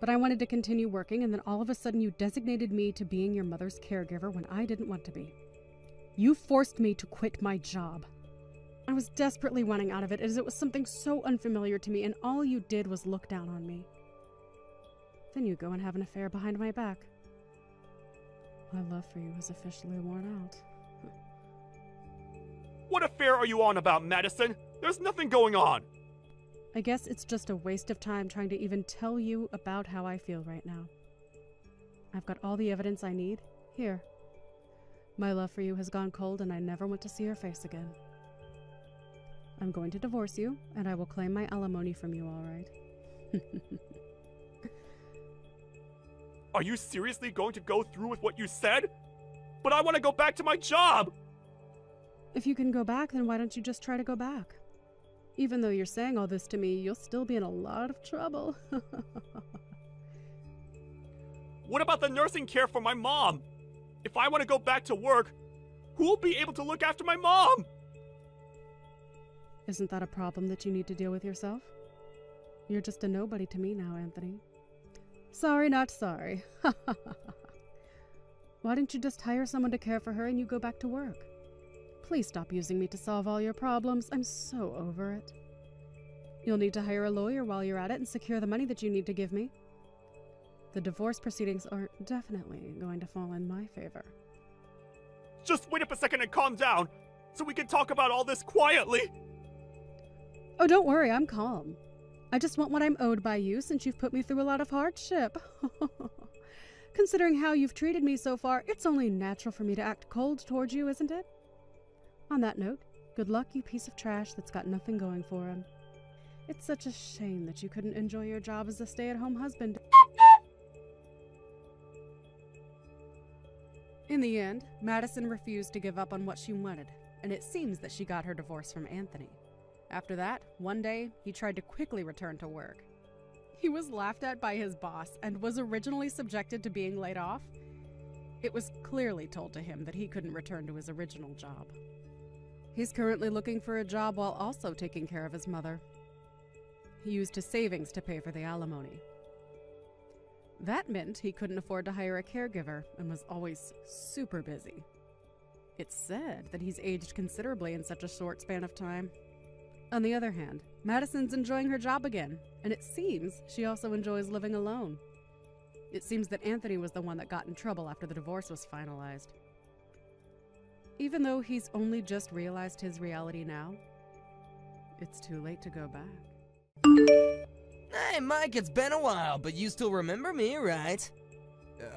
But I wanted to continue working, and then all of a sudden you designated me to being your mother's caregiver when I didn't want to be. You forced me to quit my job. I was desperately wanting out of it, as it was something so unfamiliar to me, and all you did was look down on me. Then you go and have an affair behind my back. My love for you is officially worn out. What affair are you on about, Madison? There's nothing going on. I guess it's just a waste of time trying to even tell you about how I feel right now. I've got all the evidence I need. Here. My love for you has gone cold, and I never want to see your face again. I'm going to divorce you, and I will claim my alimony from you, all right? Are you seriously going to go through with what you said? But I want to go back to my job! If you can go back, then why don't you just try to go back? Even though you're saying all this to me, you'll still be in a lot of trouble. What about the nursing care for my mom? If I want to go back to work, who will be able to look after my mom? Isn't that a problem that you need to deal with yourself? You're just a nobody to me now, Anthony. Sorry, not sorry. Why don't you just hire someone to care for her and you go back to work? Please stop using me to solve all your problems. I'm so over it. You'll need to hire a lawyer while you're at it and secure the money that you need to give me. The divorce proceedings are definitely going to fall in my favor. Just wait up a second and calm down, so we can talk about all this quietly. Oh, don't worry, I'm calm. I just want what I'm owed by you since you've put me through a lot of hardship. Considering how you've treated me so far, it's only natural for me to act cold towards you, isn't it? On that note, good luck, you piece of trash that's got nothing going for him. It's such a shame that you couldn't enjoy your job as a stay-at-home husband. In the end, Madison refused to give up on what she wanted, and it seems that she got her divorce from Anthony. After that, one day, he tried to quickly return to work. He was laughed at by his boss and was originally subjected to being laid off. It was clearly told to him that he couldn't return to his original job. He's currently looking for a job while also taking care of his mother. He used his savings to pay for the alimony. That meant he couldn't afford to hire a caregiver and was always super busy. It's said that he's aged considerably in such a short span of time. On the other hand, Madison's enjoying her job again, and it seems she also enjoys living alone. It seems that Anthony was the one that got in trouble after the divorce was finalized. Even though he's only just realized his reality now, it's too late to go back. Hey, Mike, it's been a while, but you still remember me, right?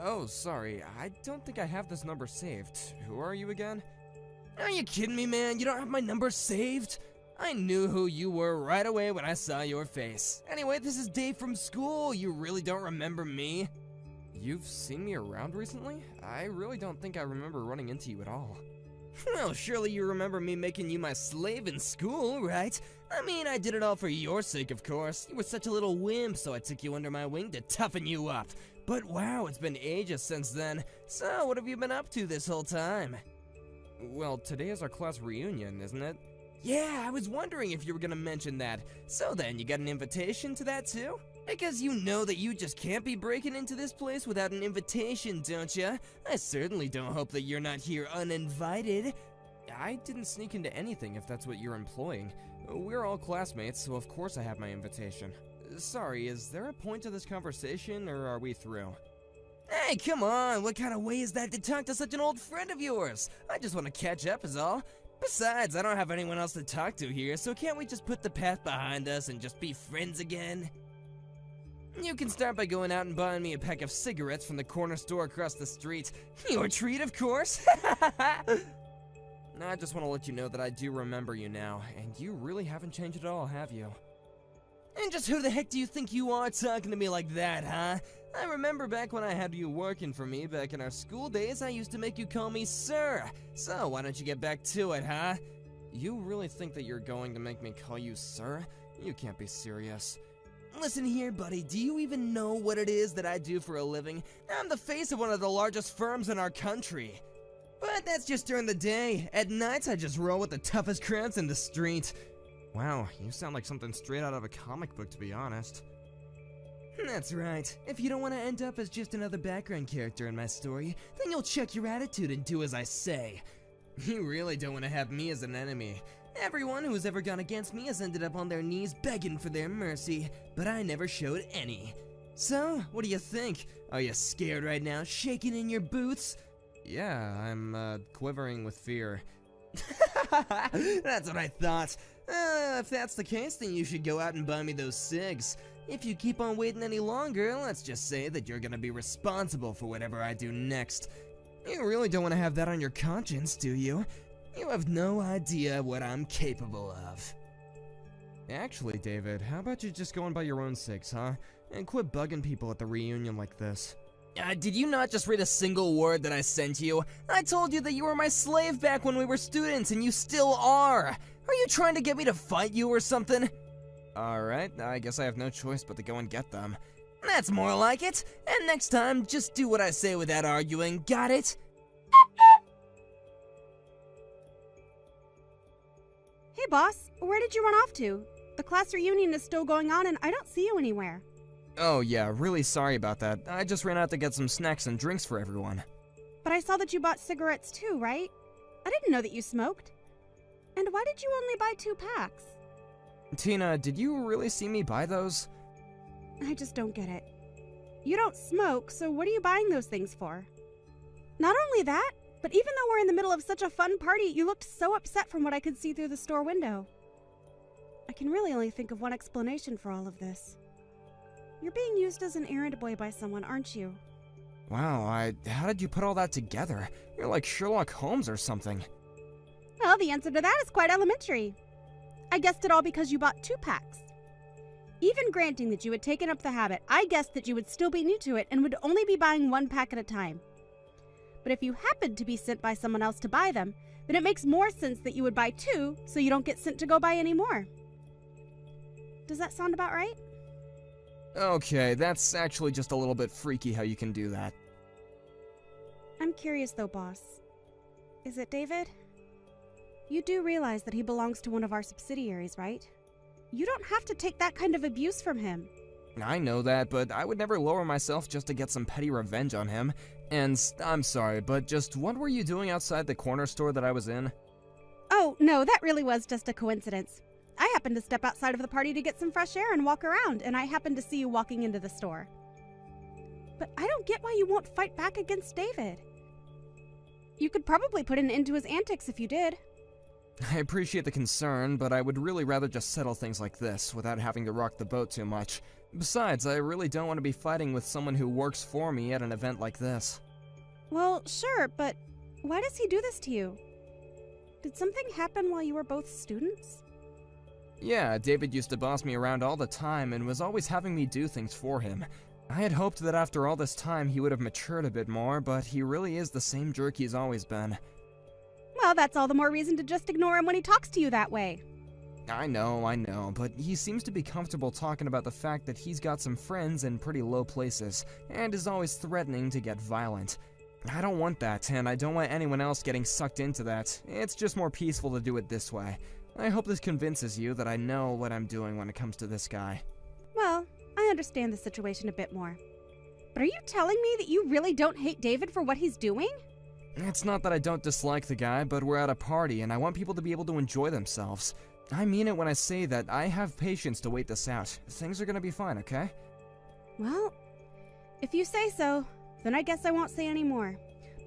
Oh, sorry. I don't think I have this number saved. Who are you again? Are you kidding me, man? You don't have my number saved? I knew who you were right away when I saw your face. Anyway, this is Dave from school. You really don't remember me? You've seen me around recently? I really don't think I remember running into you at all. Well, surely you remember me making you my slave in school, right? I mean, I did it all for your sake, of course. You were such a little wimp, so I took you under my wing to toughen you up. But wow, it's been ages since then. So, what have you been up to this whole time? Well, today is our class reunion, isn't it? Yeah, I was wondering if you were gonna mention that. So then, you got an invitation to that too? Because you know that you just can't be breaking into this place without an invitation, don't you? I certainly don't hope that you're not here uninvited. I didn't sneak into anything if that's what you're implying. We're all classmates, so of course I have my invitation. Sorry, is there a point to this conversation, or are we through? Hey, come on! What kind of way is that to talk to such an old friend of yours? I just want to catch up is all. Besides, I don't have anyone else to talk to here, so can't we just put the past behind us and just be friends again? You can start by going out and buying me a pack of cigarettes from the corner store across the street. Your treat, of course! I just want to let you know that I do remember you now, and you really haven't changed at all, have you? And just who the heck do you think you are talking to me like that, huh? I remember back when I had you working for me back in our school days, I used to make you call me sir. So why don't you get back to it, huh? You really think that you're going to make me call you sir? You can't be serious. Listen here, buddy, do you even know what it is that I do for a living? I'm the face of one of the largest firms in our country. But that's just during the day. At nights, I just roll with the toughest crowds in the street. Wow, you sound like something straight out of a comic book, to be honest. That's right. If you don't want to end up as just another background character in my story, then you'll check your attitude and do as I say. You really don't want to have me as an enemy. Everyone who's ever gone against me has ended up on their knees begging for their mercy, but I never showed any. So, what do you think? Are you scared right now, shaking in your boots? Yeah, I'm, quivering with fear. That's what I thought. If that's the case, then you should go out and buy me those cigs. If you keep on waiting any longer, let's just say that you're gonna be responsible for whatever I do next. You really don't want to have that on your conscience, do you? You have no idea what I'm capable of. Actually, David, how about you just go and buy your own cigs, huh? And quit bugging people at the reunion like this. Did you not just read a single word that I sent you? I told you that you were my slave back when we were students, and you still are! Are you trying to get me to fight you or something? Alright, I guess I have no choice but to go and get them. That's more like it! And next time, just do what I say without arguing, got it? Hey boss, where did you run off to? The class reunion is still going on and I don't see you anywhere. Oh yeah, really sorry about that. I just ran out to get some snacks and drinks for everyone. But I saw that you bought cigarettes too, right? I didn't know that you smoked. And why did you only buy 2 packs? Tina, did you really see me buy those? I just don't get it. You don't smoke, so what are you buying those things for? Not only that, but even though we're in the middle of such a fun party, you looked so upset from what I could see through the store window. I can really only think of one explanation for all of this. You're being used as an errand boy by someone, aren't you? Wow, how did you put all that together? You're like Sherlock Holmes or something. Well, the answer to that is quite elementary. I guessed it all because you bought 2 packs. Even granting that you had taken up the habit, I guessed that you would still be new to it and would only be buying 1 pack at a time. But if you happened to be sent by someone else to buy them, then it makes more sense that you would buy 2 so you don't get sent to go buy any more. Does that sound about right? Okay, that's actually just a little bit freaky how you can do that. I'm curious though, boss. Is it David? You do realize that he belongs to one of our subsidiaries, right? You don't have to take that kind of abuse from him. I know that, but I would never lower myself just to get some petty revenge on him. And I'm sorry, but just what were you doing outside the corner store that I was in? Oh, no, that really was just a coincidence. I happened to step outside of the party to get some fresh air and walk around, and I happened to see you walking into the store. But I don't get why you won't fight back against David. You could probably put an end to his antics if you did. I appreciate the concern, but I would really rather just settle things like this without having to rock the boat too much. Besides, I really don't want to be fighting with someone who works for me at an event like this. Well, sure, but why does he do this to you? Did something happen while you were both students? Yeah, David used to boss me around all the time and was always having me do things for him. I had hoped that after all this time he would have matured a bit more, but he really is the same jerk he's always been. Well, that's all the more reason to just ignore him when he talks to you that way. I know, but he seems to be comfortable talking about the fact that he's got some friends in pretty low places, and is always threatening to get violent. I don't want that, and I don't want anyone else getting sucked into that. It's just more peaceful to do it this way. I hope this convinces you that I know what I'm doing when it comes to this guy. Well, I understand the situation a bit more. But are you telling me that you really don't hate David for what he's doing? It's not that I don't dislike the guy, but we're at a party, and I want people to be able to enjoy themselves. I mean it when I say that I have patience to wait this out. Things are gonna be fine, okay? Well, if you say so, then I guess I won't say any more.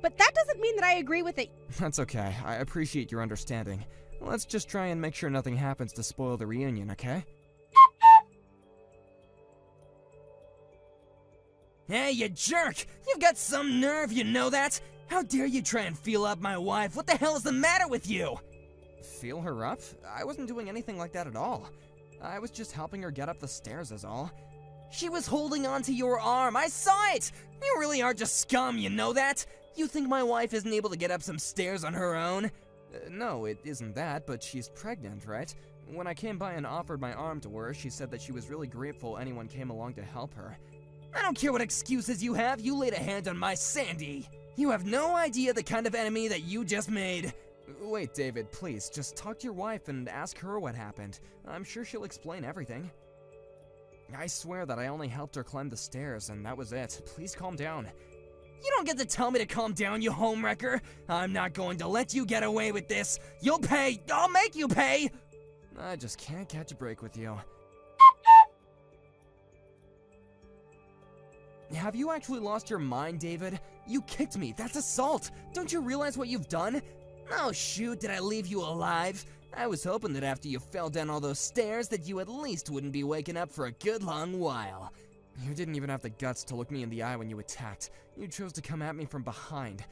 But that doesn't mean that I agree with it. That's okay. I appreciate your understanding. Let's just try and make sure nothing happens to spoil the reunion, okay? Hey, you jerk! You've got some nerve, you know that? How dare you try and feel up my wife? What the hell is the matter with you? Feel her up? I wasn't doing anything like that at all. I was just helping her get up the stairs is all. She was holding onto your arm. I saw it! You really are just scum, you know that? You think my wife isn't able to get up some stairs on her own? No, it isn't that, but she's pregnant, right? When I came by and offered my arm to her, she said that she was really grateful anyone came along to help her. I don't care what excuses you have, you laid a hand on my Sandy! You have no idea the kind of enemy that you just made. Wait, David, please, just talk to your wife and ask her what happened. I'm sure she'll explain everything. I swear that I only helped her climb the stairs, and that was it. Please calm down. You don't get to tell me to calm down, you homewrecker! I'm not going to let you get away with this! You'll pay! I'll make you pay! I just can't catch a break with you. Have you actually lost your mind, David? You kicked me. That's assault. Don't you realize what you've done? Oh shoot, did I leave you alive? I was hoping that after you fell down all those stairs that you at least wouldn't be waking up for a good long while. You didn't even have the guts to look me in the eye when you attacked. You chose to come at me from behind.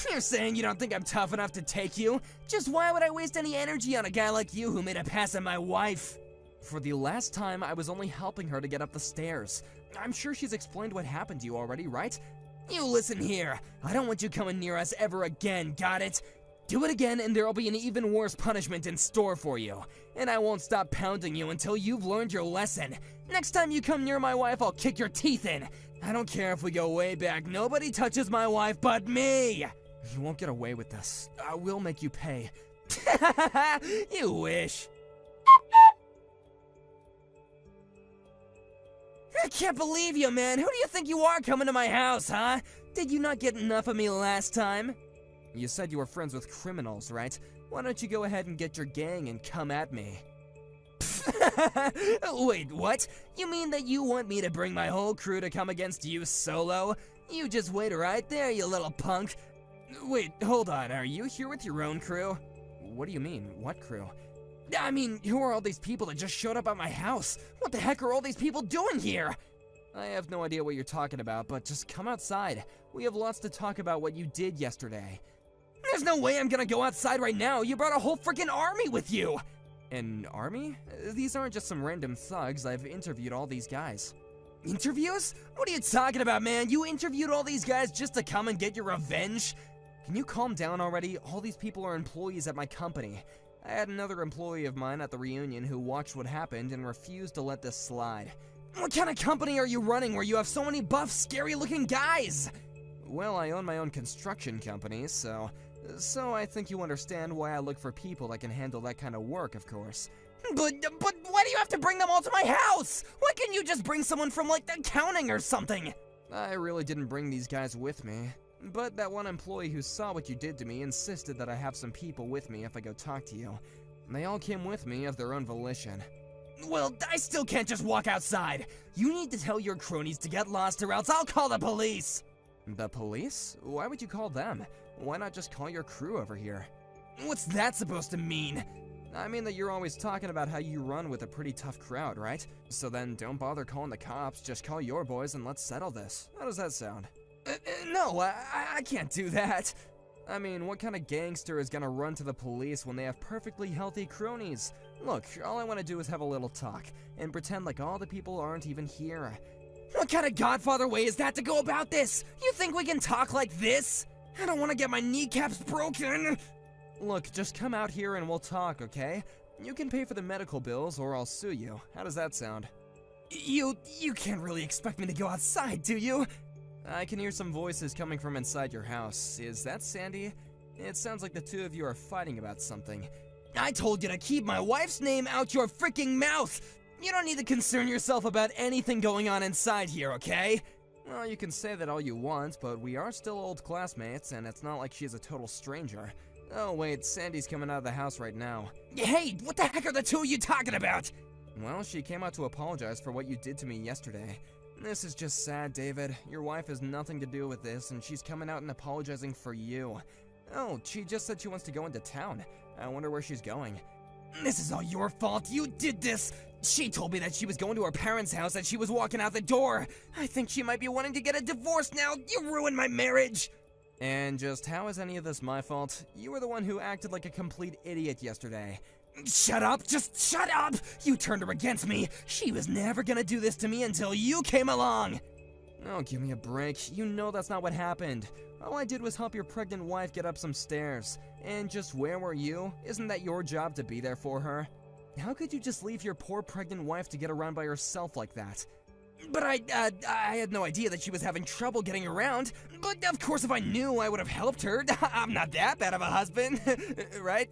You're saying you don't think I'm tough enough to take you? Just why would I waste any energy on a guy like you who made a pass at my wife? For the last time, I was only helping her to get up the stairs. I'm sure she's explained what happened to you already, right? You listen here. I don't want you coming near us ever again, got it? Do it again and there'll be an even worse punishment in store for you. And I won't stop pounding you until you've learned your lesson. Next time you come near my wife, I'll kick your teeth in. I don't care if we go way back. Nobody touches my wife but me. You won't get away with this. I will make you pay. You wish. I can't believe you, man. Who do you think you are coming to my house, huh? Did you not get enough of me last time? You said you were friends with criminals, right? Why don't you go ahead and get your gang and come at me? Pfft, Wait, what? You mean that you want me to bring my whole crew to come against you solo? You just wait right there, you little punk. Wait, hold on, are you here with your own crew? What do you mean, what crew? I mean, who are all these people that just showed up at my house? What the heck are all these people doing here? I have no idea what you're talking about, but just come outside. We have lots to talk about what you did yesterday. There's no way I'm gonna go outside right now. You brought a whole freaking army with you. An army? These aren't just some random thugs. I've interviewed all these guys. Interviews? What are you talking about, man? You interviewed all these guys just to come and get your revenge? Can you calm down already? All these people are employees at my company. I had another employee of mine at the reunion who watched what happened and refused to let this slide. What kind of company are you running where you have so many buff, scary-looking guys? Well, I own my own construction company, so I think you understand why I look for people that can handle that kind of work, of course. But why do you have to bring them all to my house? Why can't you just bring someone from, like, accounting or something? I really didn't bring these guys with me. But that one employee who saw what you did to me insisted that I have some people with me if I go talk to you. They all came with me of their own volition. Well, I still can't just walk outside. You need to tell your cronies to get lost or else I'll call the police. The police? Why would you call them? Why not just call your crew over here? What's that supposed to mean? I mean that you're always talking about how you run with a pretty tough crowd, right? So then don't bother calling the cops, just call your boys and let's settle this. How does that sound? No, I can't do that. I mean, what kind of gangster is gonna run to the police when they have perfectly healthy cronies? Look, all I want to do is have a little talk, and pretend like all the people aren't even here. What kind of Godfather way is that to go about this? You think we can talk like this? I don't want to get my kneecaps broken. Look, just come out here and we'll talk, okay? You can pay for the medical bills or I'll sue you. How does that sound? You can't really expect me to go outside, do you? I can hear some voices coming from inside your house. Is that Sandy? It sounds like the two of you are fighting about something. I told you to keep my wife's name out your freaking mouth! You don't need to concern yourself about anything going on inside here, okay? Well, you can say that all you want, but we are still old classmates, and it's not like she's a total stranger. Oh wait, Sandy's coming out of the house right now. Hey, what the heck are the two of you talking about? Well, she came out to apologize for what you did to me yesterday. This is just sad, David. Your wife has nothing to do with this, and she's coming out and apologizing for you. Oh, she just said she wants to go into town. I wonder where she's going. This is all your fault. You did this. She told me that she was going to her parents' house as she was walking out the door. I think she might be wanting to get a divorce now. You ruined my marriage. And just how is any of this my fault? You were the one who acted like a complete idiot yesterday. Shut up! Just shut up! You turned her against me! She was never gonna do this to me until you came along! Oh, give me a break. You know that's not what happened. All I did was help your pregnant wife get up some stairs. And just where were you? Isn't that your job to be there for her? How could you just leave your poor pregnant wife to get around by herself like that? But I had no idea that she was having trouble getting around. But of course if I knew, I would have helped her. I'm not that bad of a husband, right?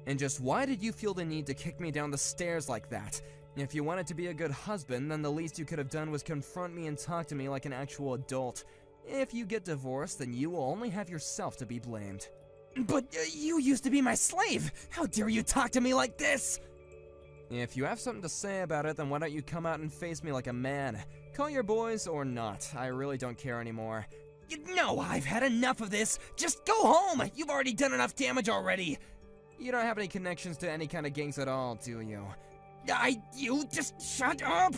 And just why did you feel the need to kick me down the stairs like that? If you wanted to be a good husband, then the least you could have done was confront me and talk to me like an actual adult. If you get divorced, then you will only have yourself to be blamed. But you used to be my slave! How dare you talk to me like this? If you have something to say about it, then why don't you come out and face me like a man? Call your boys or not, I really don't care anymore. No, I've had enough of this! Just go home! You've already done enough damage already! You don't have any connections to any kind of gangs at all, do you? You just shut up!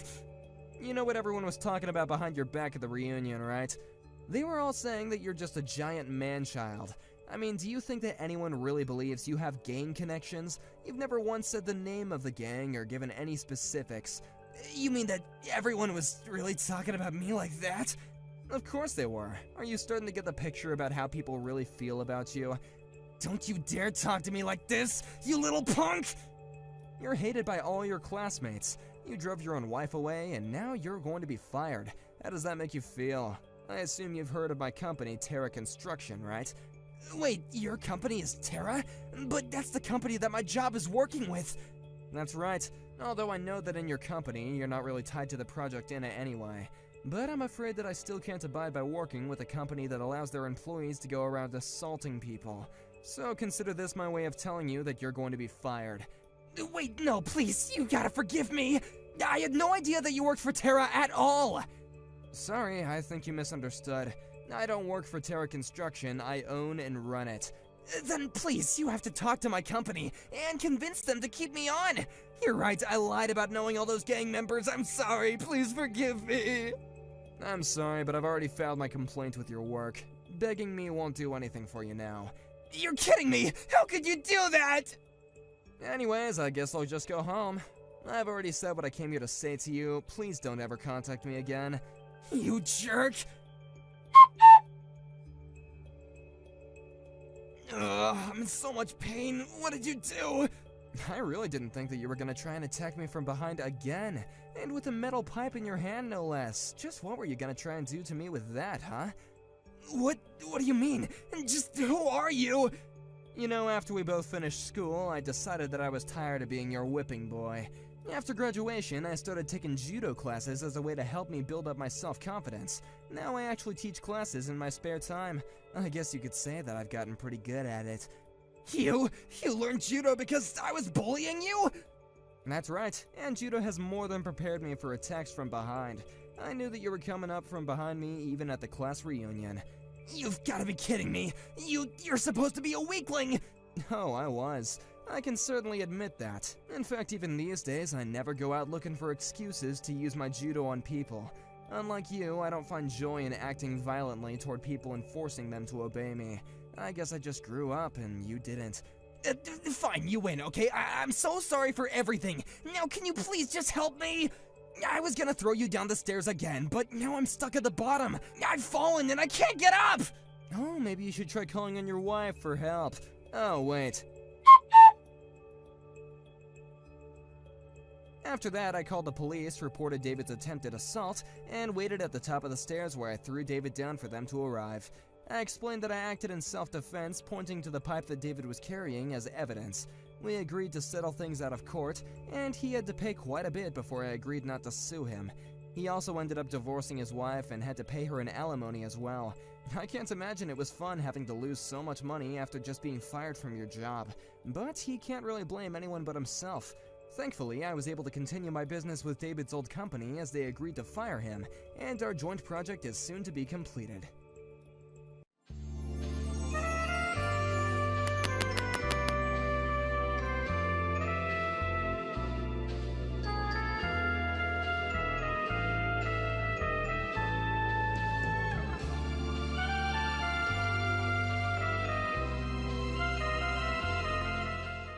You know what everyone was talking about behind your back at the reunion, right? They were all saying that you're just a giant man-child. I mean, do you think that anyone really believes you have gang connections? You've never once said the name of the gang or given any specifics. You mean that everyone was really talking about me like that? Of course they were. Are you starting to get the picture about how people really feel about you? Don't you dare talk to me like this, you little punk! You're hated by all your classmates. You drove your own wife away, and now you're going to be fired. How does that make you feel? I assume you've heard of my company, Terra Construction, right? Wait, your company is Terra? But that's the company that my job is working with. That's right, although I know that in your company, you're not really tied to the project in it anyway. But I'm afraid that I still can't abide by working with a company that allows their employees to go around assaulting people. So consider this my way of telling you that you're going to be fired. Wait, no, please, you gotta forgive me. I had no idea that you worked for Terra at all. Sorry, I think you misunderstood. I don't work for Terra Construction, I own and run it. Then please, you have to talk to my company and convince them to keep me on. You're right, I lied about knowing all those gang members. I'm sorry, please forgive me. I'm sorry, but I've already filed my complaint with your work. Begging me won't do anything for you now. You're kidding me! How could you do that? Anyways, I guess I'll just go home. I've already said what I came here to say to you. Please don't ever contact me again. You jerk! Ugh, I'm in so much pain. What did you do? I really didn't think that you were gonna try and attack me from behind again. And with a metal pipe in your hand, no less. Just what were you gonna try and do to me with that, huh? What do you mean? Just who are you? You know, after we both finished school, I decided that I was tired of being your whipping boy. After graduation, I started taking judo classes as a way to help me build up my self-confidence. Now I actually teach classes in my spare time. I guess you could say that I've gotten pretty good at it. You learned judo because I was bullying you? That's right, and judo has more than prepared me for attacks from behind. I knew that you were coming up from behind me even at the class reunion. You've gotta be kidding me! You're supposed to be a weakling! Oh, I was. I can certainly admit that. In fact, even these days, I never go out looking for excuses to use my judo on people. Unlike you, I don't find joy in acting violently toward people and forcing them to obey me. I guess I just grew up and you didn't. Fine, you win, okay? I'm so sorry for everything. Now can you please just help me? I was gonna throw you down the stairs again, but now I'm stuck at the bottom. I've fallen and I can't get up! Oh, maybe you should try calling on your wife for help. Oh, wait. After that, I called the police, reported David's attempted assault, and waited at the top of the stairs where I threw David down for them to arrive. I explained that I acted in self-defense, pointing to the pipe that David was carrying as evidence. We agreed to settle things out of court, and he had to pay quite a bit before I agreed not to sue him. He also ended up divorcing his wife and had to pay her an alimony as well. I can't imagine it was fun having to lose so much money after just being fired from your job. But he can't really blame anyone but himself. Thankfully, I was able to continue my business with David's old company as they agreed to fire him, and our joint project is soon to be completed.